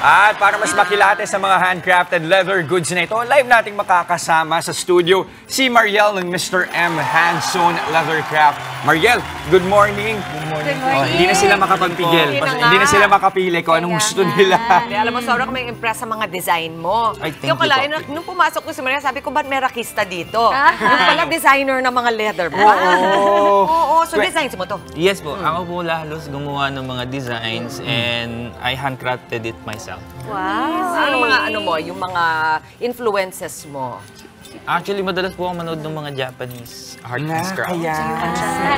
At para mas makilate sa mga handcrafted leather goods na ito, live nating makakasama sa studio si Mariel ng Mr. M Hanson Leathercraft. Mariel, good morning. Good morning. Hindi na sila makapagpigil. Hindi na sila makapili kung anong gusto nila. Alam mo, sobrang may impress sa mga design mo. Ay, thank yung you kalain, nung pumasok ko si Maria, sabi ko, ba't may rakista dito? Yung pala designer ng mga leather bags. Oo, so designs mo to? Yes po. Ako po halos gumawa ng mga designs and I handcrafted it myself. Wow. Ano yung mga influences mo? Actually, madalas po ako manood ng mga Japanese artist crowds.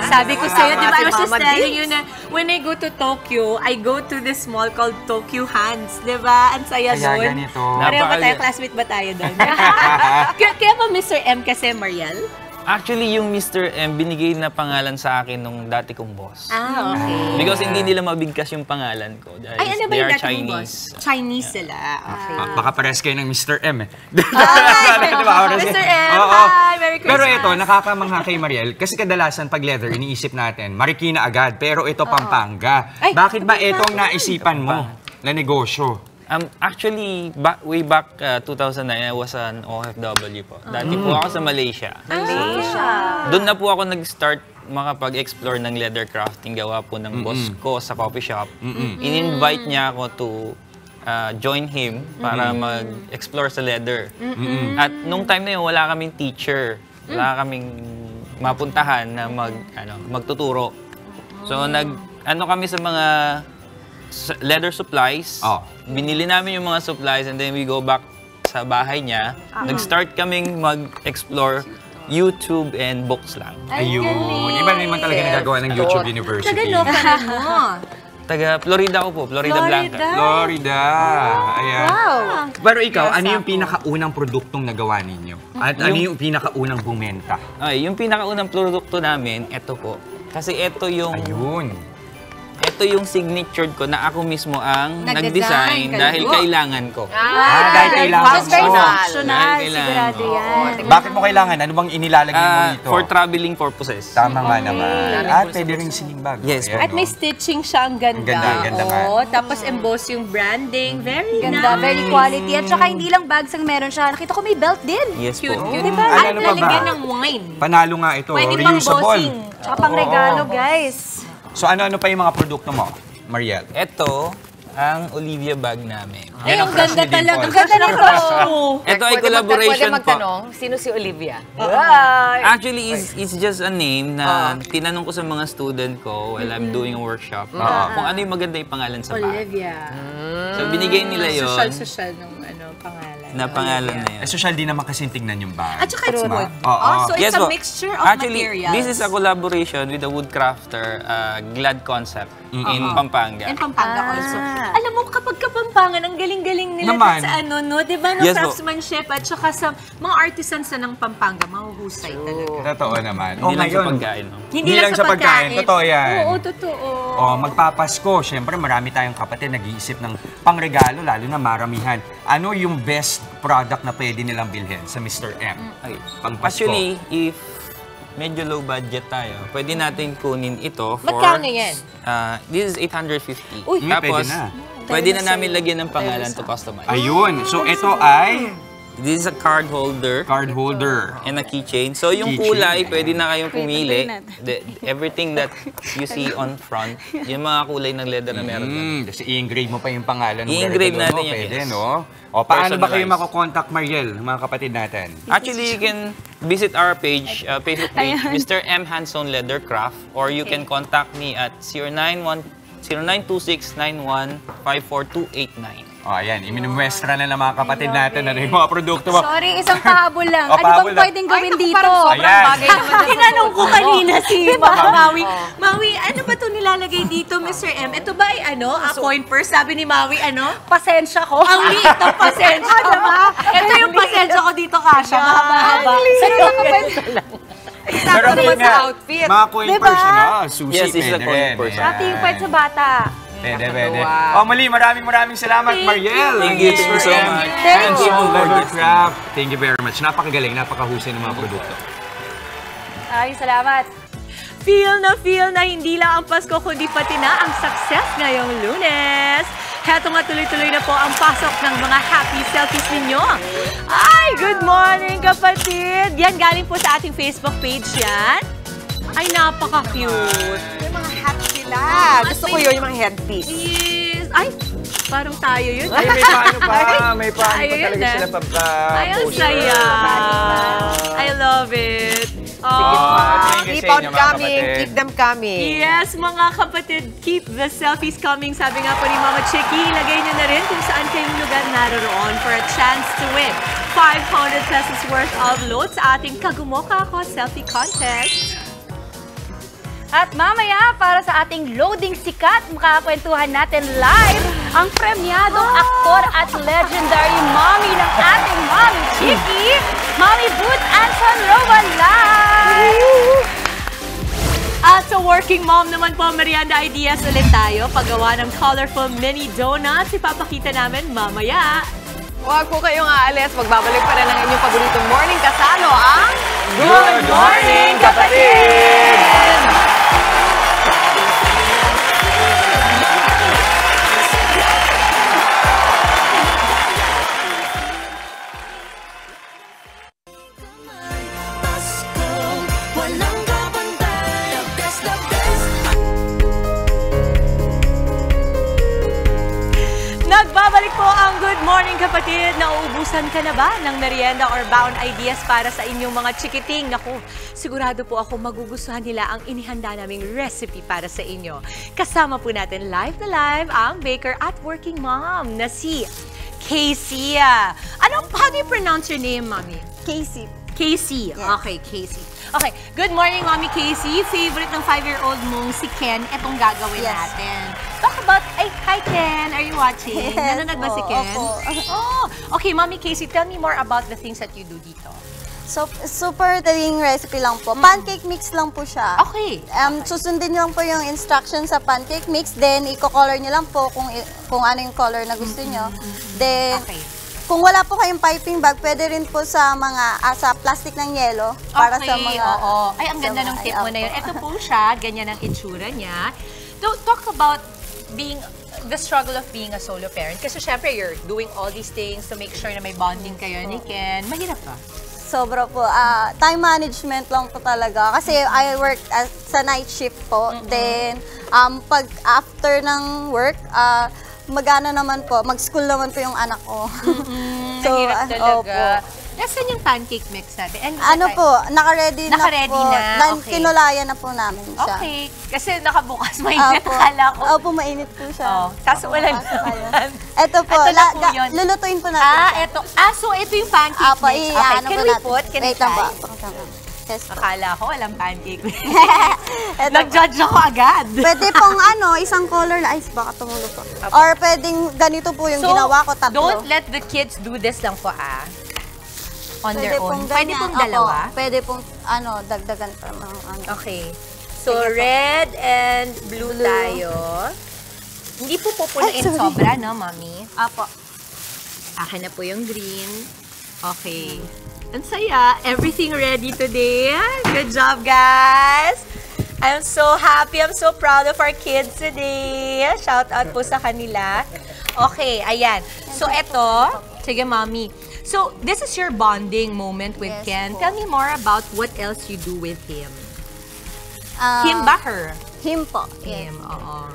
Sabi ko sa'yo, di ba, I was just telling you na when I go to Tokyo, I go to this mall called Tokyo Hands, di ba? Ang saya Kaya doon. ganito. Pareho ba tayo? Classmate ba tayo doon? Kaya ba Mr. M kasi, Mariel? Actually, yung Mr. M, binigay na pangalan sa akin nung dati kong boss. Okay. Because hindi nila mabigkas yung pangalan ko. Dahil Ay, ano ba they yung are dati mong boss? Chinese sila. Okay. Baka pares kayo ng Mr. M eh. Mr. M, hi! Merry Christmas! Pero ito, nakakamangha kay Mariel, kasi kadalasan pag leather, iniisip natin, Marikina agad, pero ito Pampanga. Bakit ba itong naisipan mo na negosyo? Actually, way back 2009, I was an OFW po. Dati po ako sa Malaysia. Doon na po ako nag-start makapag-explore ng leather crafting. Gawa po ng boss ko sa coffee shop. In-invite niya ako to join him para mag-explore sa leather. At nung time na yun, wala kaming teacher. Wala kaming mapuntahan na magtuturo. So, kami sa mga leather supplies. Binili namin yung mga supplies and then we go back sa bahay niya. Nag-start kaming mag-explore YouTube and books lang. Ayun. Iba naman talaga nagagawa ng YouTube University. Taga-local mo. Taga Florida ko po, Florida Blanca. Florida. Ayan. Wow. Pero ikaw, ano yung pinakaunang produktong nagawa ninyo? At ano yung pinakaunang bumenta? Ay, yung pinakaunang produkto namin, ito po. Kasi ito yung... Ayun. Ito yung signature ko na ako mismo ang nag-design dahil kailangan ko. Dahil kailangan mo. Very functional, sigurado yan. Bakit mo kailangan? Ano bang inilalagay mo dito? For traveling purposes. Tama nga naman. At pwede rin sling bag. Yes. At may stitching siya, ang ganda. Ang ganda nga. Tapos emboss yung branding. Very Ganda, nice. very quality. At saka hindi lang bags ang meron siya. Nakita ko may belt din. Yes po. Cute. Diba? At Ano pa ba? lalagyan ng wine. Panalo nga ito. Pwede pang Reusable. bossing. Tsaka pang regalo, guys. So ano-ano pa yung mga produkto mo, Mariel? Ito, ang Olivia bag namin. Ay, ang ganda talaga. Ang ganda nito. Ito ay collaboration Pwede po. magtanong, sino si Olivia? Actually, it's just a name na tinanong ko sa mga student ko while I'm doing a workshop. Kung ano yung maganda yung pangalan sa bag. Olivia. So binigay nila yon. Social nung pangalan. Na pangalan na yun. Social din naman kasi tignan yung bag. At saka it's wood. So Yes it's a po. mixture of Actually, materials. this is a collaboration with the wood crafter, Glad Concept in Pampanga. And Pampanga also. Alam mo, kapag Kapampangan, ang galing-galing nila Naman. sa diba, no Yes, po. craftsmanship at saka sa mga artisans na ng Pampanga, mahuhusay talaga. Totoo naman. Hindi lang sa pagkain, no? Hindi lang sa pagkain. Totoo yan. Oo, totoo. Magpapasko. Siyempre, marami tayong kapatid nag-iisip ng pangregalo, lalo na maramihan. Ano yung best product na pwede nilang bilhin sa Mr. M? Pangpasko. Actually, if medyo low budget tayo, pwede natin kunin ito for... Magkano yan? This is 850. Uy, Tapos, pwede na. pwede na namin lagyan ng pangalan to customize. Ayun. So, ito ay... This is a card holder. Card holder. And a keychain. So, yung Keychain. kulay, pwede na kayong pumili. Everything that you see on front, yung mga kulay ng leather na meron. Kasi i-engrave mo pa yung pangalan ng I-engrave regalo natin mo. yan, Pwede, yes. no? Paano ba kayo Personalized. mako-contact, Mariel, mga kapatid natin? Actually, you can visit our page, Facebook page, Mr. M Hanson Leathercraft, or you can contact me at 0926915428 Ayan, iminumuestra na ng mga kapatid natin na yung mga produkto mo. Sorry, isang pahabol lang. Ano pahabol bang lang. pwedeng gawin dito? Ayan. Tinanong ko kanina si Maui. Maui, ano ba ito nilalagay dito, Mr. M? Ito ba ay a coin purse? Sabi ni Maui, Pasensya ko. Ang liit ng pasensya, diba? Ito yung pasensya ko dito, Kasha. Mahaba. Sa'yo lang ka pwede. Pero naman nga, sa outfit. mga coin Diba? purse, Susi, Yes, this is a pwede coin rin. purse. Ayan. Ating part sa bata. Pwede. Muli, maraming salamat, Mariel. Thank you so much. Thank you, Leathercraft. Thank you very much. Napakagaling, napakahusay ng mga produkto. Ay, salamat. Feel na hindi lang ang Pasko, kundi pati na ang success ngayong Lunes. Heto nga tuloy-tuloy na po ang pasok ng mga happy selfies ninyo. Ay, good morning kapatid! Yan, galing po sa ating Facebook page yan. Ay, napaka-cute. May mga hat sila. Gusto ko yun, yung mga headpiece. Yes. Ay, parang tayo yun. Ay, may paano pa. May paano Ay, pa yun talaga na. sila pa-poster. Ay, ang saya. I love it. Keep on coming. Keep them coming. Yes, mga kapatid, keep the selfies coming. Sabi nga po ni Mama Chicky, ilagay nyo na rin kung saan kayong lugar naroroon for a chance to win 500 pesos worth of load sa ating Kagumoka Ako Selfie Contest. At mamaya, para sa ating loading sikat, makakakwentuhan natin live ang premyadong aktor at legendary mommy ng ating Mommy Chicky, Mommy Boots Anson Rowan live! At sa working mom naman po, merienda ideas ulit tayo. Paggawa ng colorful mini donuts, ipapakita namin mamaya. Huwag po kayong aalis. Magbabalik pa rin ang inyong paboritong morning kasalo, ang Good Morning Kapatid! Walang kabantay, the best, the best. Nagbabalik po ang Good Morning Kapatid. Nauubusan ka na ba ng merienda or bound ideas para sa inyong mga chikiting? Naku, sigurado po ako magugustuhan nila ang inihanda naming recipe para sa inyo. Kasama po natin live na live ang baker at working mom na si Casey. How do you pronounce your name, Mommy? Casey. Casey. Yes. Okay, Casey. Okay, good morning, Mommy Casey. Favorite ng 5-year-old mong si Ken, itong gagawin natin. Talk about, hi Ken, are you watching? Yes, Nanonood ba si Ken? Oh, okay, Mommy Casey, tell me more about the things that you do dito. So, super daling recipe lang po. Pancake mix lang po siya. Okay. Susundin niyo lang po yung instructions sa pancake mix. Then, i-color niyo lang po kung ano yung color na gusto niyo. Then, kung wala po kayong piping bag, pwede rin po sa mga sa plastic ng yelo para sa mga... Oo. Ay, ang ganda ng tip mo na yun. Ito po siya, ganyan ang itsura niya. Talk about the struggle of being a solo parent. Kasi syempre, you're doing all these things to make sure na may bonding kayo ni Ken. Mahirap ba? Sobra po. Time management lang po talaga. Kasi I work sa night shift po. Then, pag after ng work, mag-school naman po yung anak ko. Mahirap talaga. Nasaan yung pancake mix natin? Naka-ready na po. Naka-ready na, okay. Kinulayan na po namin siya. Okay. Kasi nakabukas, mainit. Akala ko. Opo, mainit po siya. Kaso wala naman. Ito po, lulutuin po natin ito. So ito yung pancake mix. Okay, can we put? Can I try? Akala ko walang pancake mix. Nag-judge ako agad. Pwede pong isang color na, baka tumulo po. Or pwedeng ganito po yung ginawa ko, tatlo. Don't let the kids do this lang po on their own. Pwede pong dalawa? Pwede pong dagdagan pa. Okay. So, red and blue tayo. Hindi po pupunuin sobra, no, Mami? Apo. Akin na po yung green. Okay. Ang saya. Everything ready today. Good job, guys! I'm so happy. I'm so proud of our kids today. Shout out po sa kanila. Okay, ayan. So, eto. Sige, Mami. So, this is your bonding moment with Ken. Tell me more about what else you do with him. Him ba, her? Him po. Him, oo.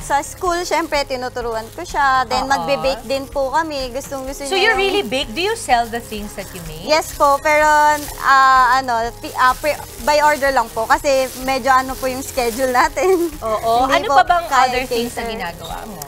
Sa school, syempre, tinuturuan ko siya. Then, magbe-bake din po kami. Gustong-gusto niya. So, you really bake? Do you sell the things that you make? Yes po, pero by order lang po. Kasi medyo po yung schedule natin. Oo. Ano pa bang other things na ginagawa mo?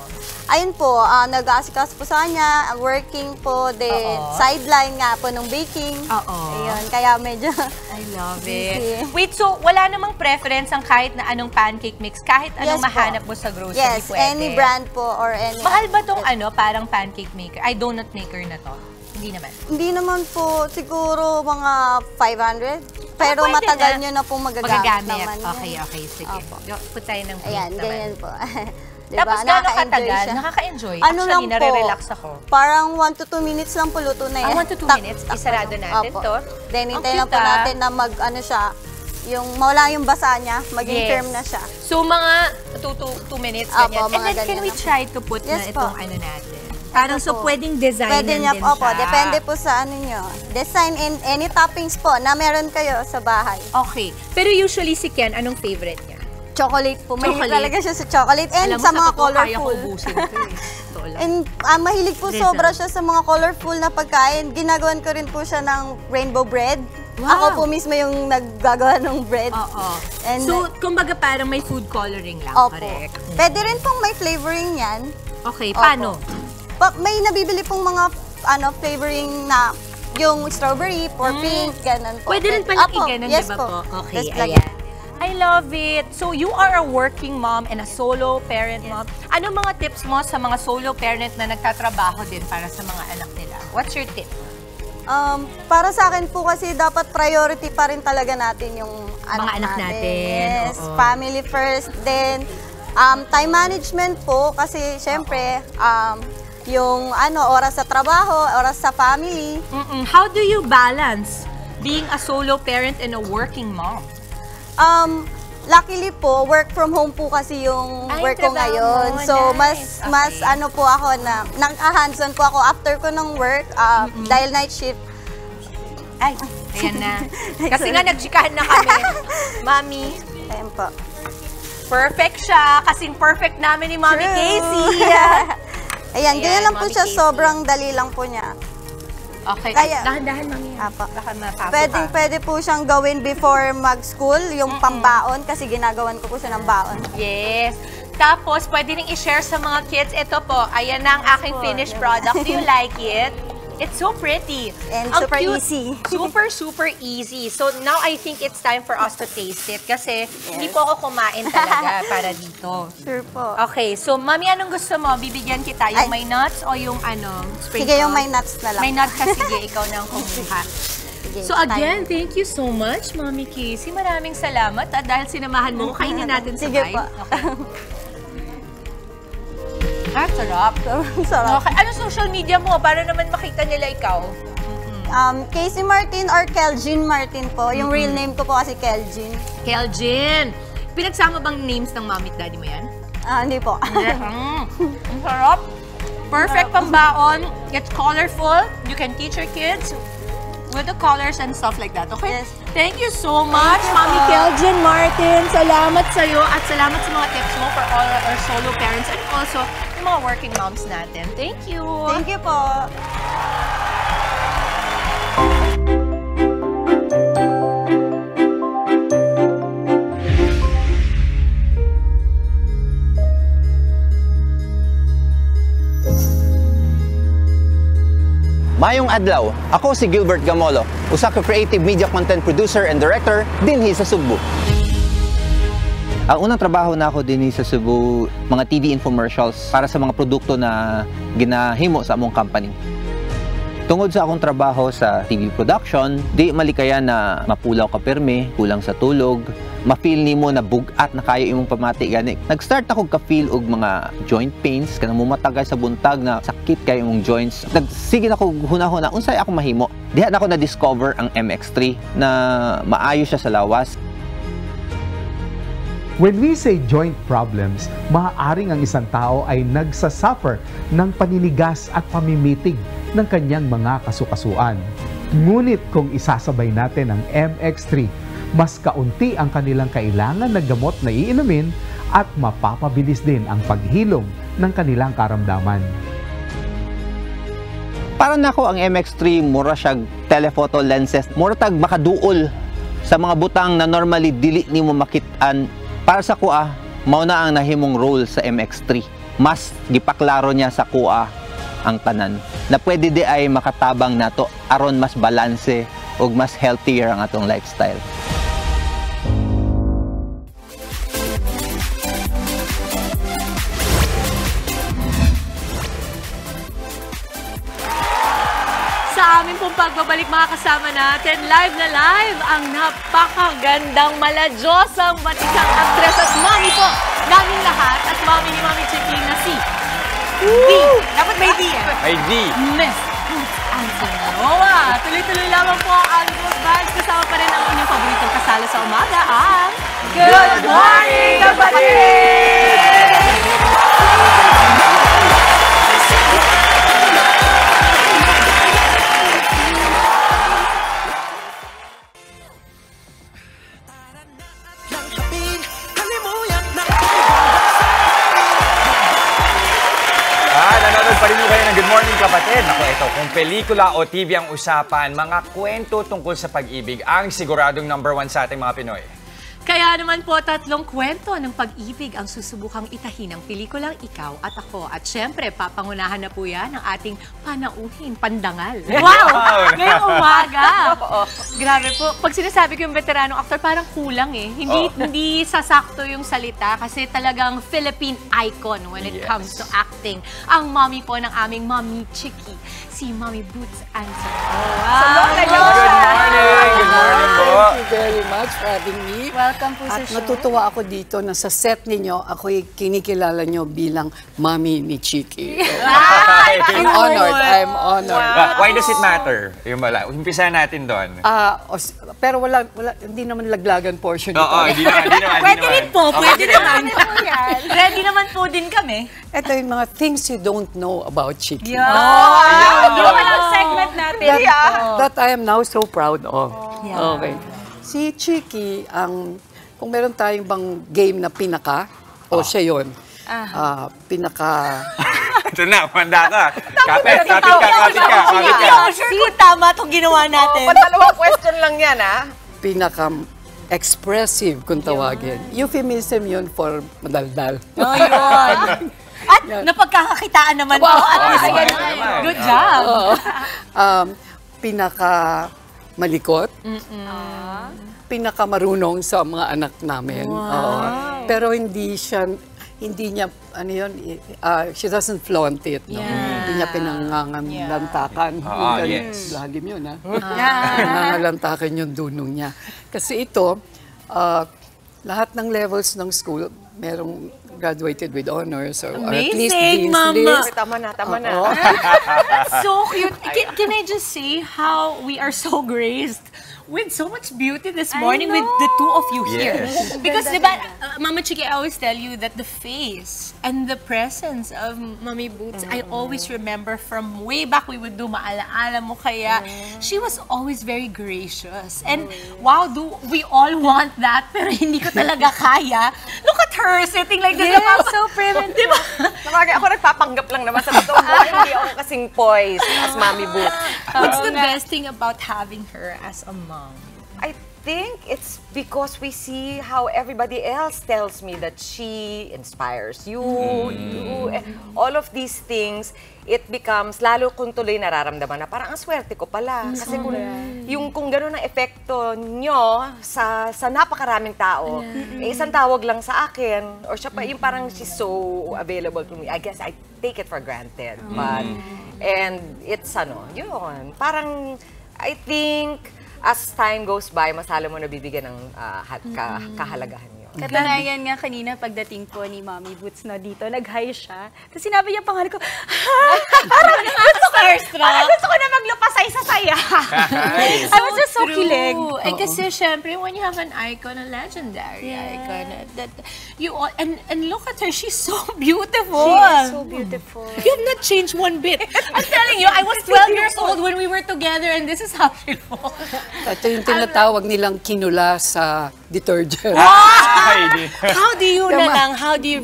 Ayun po, nag-aasikas po sa kanya, working po, then sideline nga po ng baking. Ayun, kaya medyo I love it. Wait, so wala namang preference ang kahit na anong pancake mix? Kahit anong mahanap mo sa grocery, yes, pwede? Yes, any brand po or any... Mahal ba tong parang pancake maker? Ay, donut maker na to? Hindi naman? Hindi naman po, siguro mga 500. Pero matagal nyo na po magagamit naman. Okay, sige. Put tayo ng plate naman. Ayan, ganyan po. Diba? Tapos gano'ng katagal? Nakaka-enjoy. Actually, nare-relax ako. Parang 1 to 2 minutes lang po luto na yan. 1 to 2 minutes? Isarado natin to? Then, hintayin lang po natin na yung mawala yung basa niya, maging firm na siya. So, mga 2 minutes, Opo, ganyan. And mga then, can ganyan we lang. try to put na Yes itong po. ano natin? Parang so, po. pwedeng design Pwede din niya, siya. opo, depende po sa ano nyo. Design in any toppings po na meron kayo sa bahay. Okay. Pero usually si Ken, anong favorite niya? Chocolate po. Mahilig Chocolate. talaga siya sa chocolate and Alam mo, sa mga totoo, kaya ko colorful. ubusin ito eh. Totoo lang. And mahilig po Rizal. sobra siya sa mga colorful na pagkain. Ginagawan ko rin po siya ng rainbow bread. Wow. Ako po mismo yung naggagawa ng bread. Oo. And So, kumbaga parang may food coloring lang, Opo. correct? Pwede rin pong may flavoring yan. Okay, Opo. paano? May nabibili pong mga flavoring na yung strawberry, or pink, ganun po. Pwede rin palang Opo, i-ganon, yes diba po? po? Okay, Just like ayan. I love it. So, you are a working mom and a solo parent mom. Ano mga tips mo sa mga solo parent na nagtatrabaho din para sa mga anak nila? What's your tip? Para sa akin po kasi dapat priority pa rin talaga natin yung Mga anak natin, Yes, oo. family first. Then, time management po kasi syempre, yung oras sa trabaho, oras sa family. How do you balance being a solo parent and a working mom? Luckily po, work from home po kasi yung Ay, work ko trabaho ngayon. mo. So, Nice. mas ano po ako na, nang-hands-on po ako after ko ng work, dahil night shift. Ay, ayan na. Kasi nga, nagchikahan na kami. Mami. Ayan po. Perfect siya. Kasing perfect namin ni Mami True. Casey. Ayan, ganyan lang po Mami siya. Casey. Sobrang dali lang po niya. Okay. Kaya- Dahan-dahan, Mami. Baka mapasok ka. Pwede po siyang gawin before mag-school, yung pambaon, kasi ginagawan ko po siya ng baon. Yes. Tapos, pwede rin i-share sa mga kids. Ito po, ayan na ang aking finished product. Do you like it? It's so pretty. And Ang super cute. easy. Super easy. So, now I think it's time for us to taste it. Kasi, hindi po ako kumain talaga para dito. Sure po. Okay, so, Mami, anong gusto mo? Bibigyan kita? Yung may nuts o yung sprinkle? Sige, yung may nuts na lang. May nuts ka, sige. Ikaw na ang kumuha. Sige, So again, thank you so much, Mami Casey. Maraming salamat at dahil sinamahan mo, kainin natin Sige sabay. po. Okay. Sarap. Sarap. Okay. Ano social media mo para naman makita nila ikaw? Casey Martin or Kelgin Martin po. Yung real name ko po kasi Kelgin. Kelgin. Pinagsama bang names ng mami at daddy mo yan? Hindi po. Ang sarap. Perfect pambaon. It's colorful. You can teach your kids with the colors and stuff like that, okay? Yes. Thank you so much, Mami Kelgin Martin. Salamat sa'yo at salamat sa mga tips mo for all our solo parents and also yung mga working moms natin. Thank you. Thank you po. Mayong adlaw, ako si Gilbert Gamolo, usa ka creative media content producer and director dinhi sa Cebu. Ang unang trabaho na ako dinhi sa Cebu, mga TV infomercials para sa mga produkto na ginahimo sa among company. Tungod sa akong trabaho sa TV production, di malikayan na mapulaw ka permi, kulang sa tulog, ma-feel nimo na bugat na kayo imong pamati gani. Nag-start ako ka-feel og mga joint pains, kanang mumatagay sa buntag na sakit kay imong joints. Nagsige na ako hunahuna unsay ako mahimo. Diha na ako na-discover ang MX3 na maayo siya sa lawas. When we say joint problems, maaaring ang isang tao ay nagsasuffer ng paninigas at pamimitig ng kanyang mga kasukasuan. Ngunit kung isasabay natin ang MX3, mas kaunti ang kanilang kailangan na gamot na iinumin at mapapabilis din ang paghilom ng kanilang karamdaman. Para nako ang MX3 mura siyang telephoto lenses, mura tag makaduol sa mga butang na normally dili nimo makit-an. Para sa kuha, mao na ang nahimong role sa MX3. Mas gipaklaro niya sa kuha ang tanan na pwede di ay makatabang nato aron mas balanse ug mas healthier ang atong lifestyle. Sa amin pong pagbabalik mga kasama natin, live na live ang napakagandang maladyosang batikang aktres at mami po namin lahat at mami ni Mami Chiquing na si D. Dapat may D eh. May D. Miss Ansonoa. Tuloy-tuloy lamang po ang Good Vibes. Kasama pa rin ang inyong paboritong kasalo sa umaga ang Good Morning, Kapatid! morning kapatid. Ako ito, kung pelikula o TV ang usapan, mga kwento tungkol sa pag-ibig ang siguradong #1 sa ating mga Pinoy. Kaya naman po, 3 kwento ng pag-ibig ang susubukang itahin ng pelikulang Ikaw at Ako. At syempre, papangunahan na po yan ng ating panauhin, pandangal. Wow! Ngayong umaga! Grabe po. Pag sinasabi ko yung veteranong actor, parang kulang eh. Hindi sasakto yung salita kasi talagang Philippine icon when it comes to acting. Ang mommy po ng aming Mommy Chiki, si Mommy Boots Anson. Good morning! Good morning po! Thank you very much for having me. Welcome po sa At show. natutuwa ako dito na sa set ninyo, ako'y kinikilala nyo bilang Mami ni Chiki. I'm honored. I'm honored. Why does it matter? Yung wala. Umpisahan natin doon. Pero wala, hindi naman laglagan portion ito. Oo, hindi naman. Pwede rin po, pwede naman. Ready naman po din kami. Ito yung mga things you don't know about Chiki. Yung walang segment natin. That I am now so proud of. Okay. Si Chiki, kung meron tayong bang game na pinaka, siya yun. Pinaka... Ito na, manda ka. Kapit ka. Sure, tama itong ginawa natin. Dalawang question lang yan, Pinaka-expressive kung tawagin. Euphemism yun for madaldal. Oh, yun. At napagkakakitaan naman po. Good job. Pinaka-malikot. Pinaka-marunong sa mga anak namin. Pero hindi niya, she doesn't flaunt it. No? Hindi niya pinangangalantakan. Lagim yun, ha? Pinangangalantakan yung dunong niya. Kasi ito, lahat ng levels ng school, merong graduated with honors or at least Dean's List. Tama na. That's so cute. Can I just say how we are so graced with so much beauty this morning with the two of you here. Because, diba, Mama Chiki, I always tell you that the face and the presence of Mommy Boots, I always remember from way back we would do Maalaala Mo Kaya. She was always very gracious. And wow, do we all want that, pero hindi ko talaga kaya. Look at her sitting like this. Yes, so primitive. Diba? Ako nagpapanggap lang naman sa totoo mo. Hindi ako kasing poised as Mommy Boots. What's the best thing about having her as a mom? I think it's because we see how everybody else tells me that she inspires you, all of these things, it becomes, lalo kung tuloy nararamdaman na parang ang swerte ko pala. Kasi kung gano'n ang epekto nyo sa napakaraming tao, isang tawag lang sa akin, or siya pa, yung parang she's so available to me, I guess I take it for granted. And it's yun, parang, I think, as time goes by, mas lalo mo nabibigyan ng kahalagahan niyo. Katanayan nga kanina pagdating po ni Mommy Boots dito, nag-hi siya. Tapos sinabi niya pangalan ko, Parang gusto ko na maglupasay sa saya. I was just so kilig. Eh kasi syempre, when you have an icon, a legendary icon, that you all, and look at her, she's so beautiful. She is so beautiful. You have not changed one bit. I'm telling you, I was 12 years old when we were together, and this is how she looks. Ito yung tinatawag nilang kinula sa detergent. How do you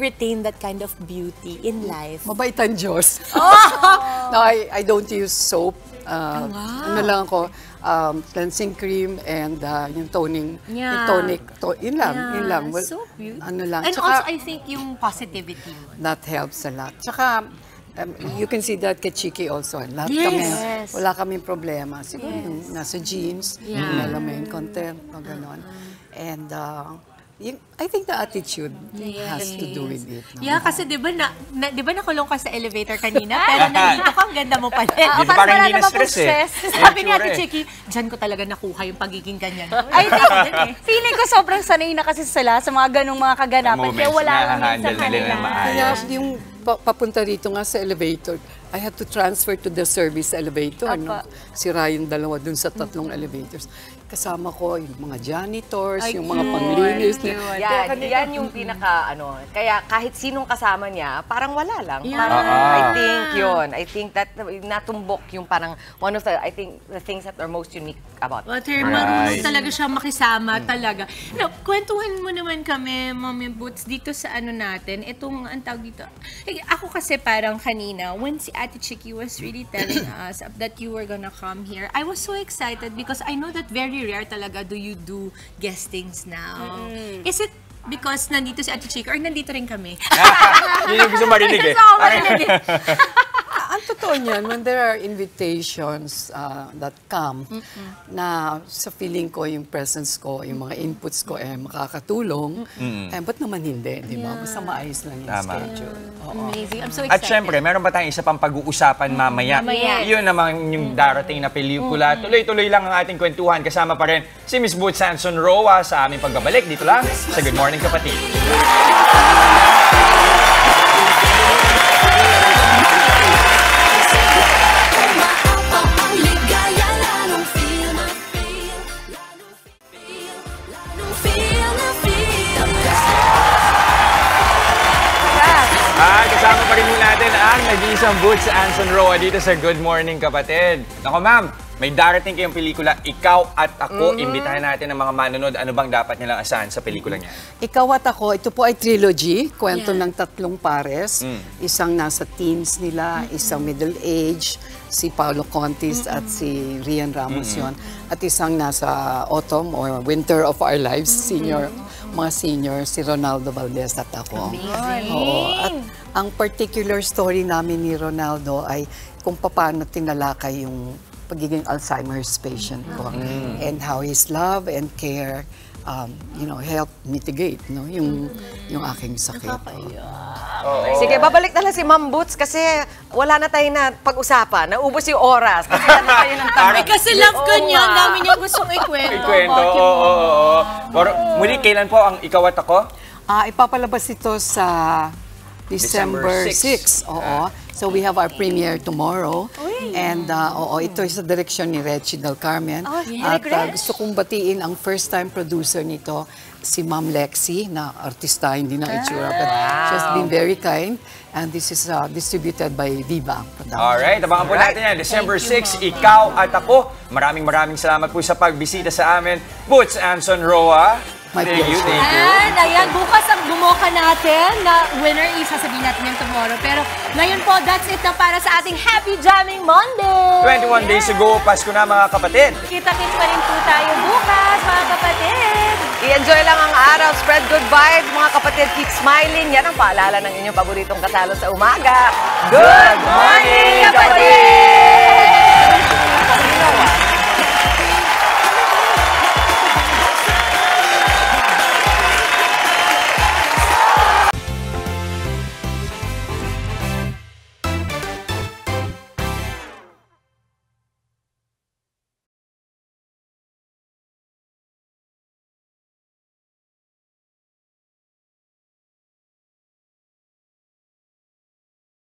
retain that kind of beauty in life? Mabait ang Diyos. No, I don't use soap. Ano lang ako, cleansing cream and yung toning, yung tonic. Yun lang. Well, so beautiful. Ano lang. And Tsaka, also, I think yung positivity. that helps a lot. Tsaka, you can see that kay Chiki also. Lahat kami, wala kaming problema. Siguro yung nasa jeans, yung melamine content, o gano'n. And I think the attitude has to do with it. No? Yeah, kasi di ba nakulong ka sa elevator kanina, pero nandito ka, ang ganda mo pa rin. Parang hindi na stress Sabi ni Ate Chiki, dyan ko talaga nakuha yung pagiging ganyan. I think, feeling ko sobrang sanay na kasi sila sa mga ganung mga kaganapan. Kaya wala lang sa kanila. Kaya yung papunta rito nga sa elevator, I had to transfer to the service elevator. No? Sira yung dalawa dun sa 3 elevators. Kasama ko yung mga janitors, yung mga panglinis. Yan yung pinaka, kaya kahit sinong kasama niya, parang wala lang. Yeah. Parang, I think yun. I think that natumbok yung parang one of the, I think, the things that are most unique about. Water, marunong talaga siya makisama talaga. Now, kwentuhan mo naman kami, Mommy Boots, dito sa ano natin. Itong, ang tawag dito. Ako kasi parang kanina, when si Ate Chiki was really telling us that you were gonna come here, I was so excited because I know that very rare talaga do you do guestings now. Is it because nandito si Ate Chiki or nandito rin kami? Yun yung gusto marinig eh. Gusto ko marinig eh. Ang totoo niyan, when there are invitations that come, na sa feeling ko, yung presence ko, yung mga inputs ko, makakatulong, ba't naman hindi, di ba? Basta maayos lang yung schedule. Amazing. I'm so excited. At syempre, meron pa tayong isa pang pag-uusapan mamaya. Yun naman yung darating na pelikula. Tuloy-tuloy lang ang ating kwentuhan. Kasama pa rin si Miss Boots Anson Roa sa aming pagbabalik. Dito lang sa Good Morning Kapatid. Kasama pa rin natin ang nag-iisang Boots Anson Roa dito sa Good Morning Kapatid. Nako ma'am, may darating kayong pelikula, Ikaw at Ako. Imbitahan natin ang mga manonood. Ano bang dapat nilang asahan sa pelikula niya? Ikaw at Ako, ito po ay trilogy. Kwento ng tatlong pares. Isang nasa teens nila, isang middle age, si Paolo Contis at si Rian Ramos yun. At isang nasa autumn or winter of our lives, mga senior, si Ronaldo Valdez at ako. At ang particular story namin ni Ronaldo ay kung paano tinalakay yung pagiging Alzheimer's patient ko and how his love and care help mitigate yung aking sakit. Sige, babalik na lang si Ma'am Boots kasi wala na tayo na pag-usapan. Naubos yung oras. Kasi na tayo ng tanong. Kasi love ko niya. Ang dami niya gustong ikwento. Pero muli, kailan po ang Ikaw at Ako? Ipapalabas ito sa December 6. Oo. So we have our premiere tomorrow. And ito sa direksyon ni Reggie Del Carmen. At gusto kong batiin ang first-time producer nito, si Ma'am Lexi, na artista, hindi na itsura. But she has been very kind. And this is distributed by Viva. Alright, abangan po natin yan. December 6, Ikaw at Ako. Maraming salamat po sa pagbisita sa amin. Boots Anson Roa. Thank you. And ayan, bukas ang gumoka natin na winner, isasabihin natin yan tomorrow. Pero ngayon po, that's it na para sa ating Happy Jamming Monday! 21 days ago, Pasko na mga kapatid. Kita-kits pa rin po tayo bukas, mga kapatid! I-enjoy lang ang araw. Spread good vibes, mga kapatid. Keep smiling. Yan ang paalala ng inyong paboritong kasalo sa umaga. Good morning, kapatid!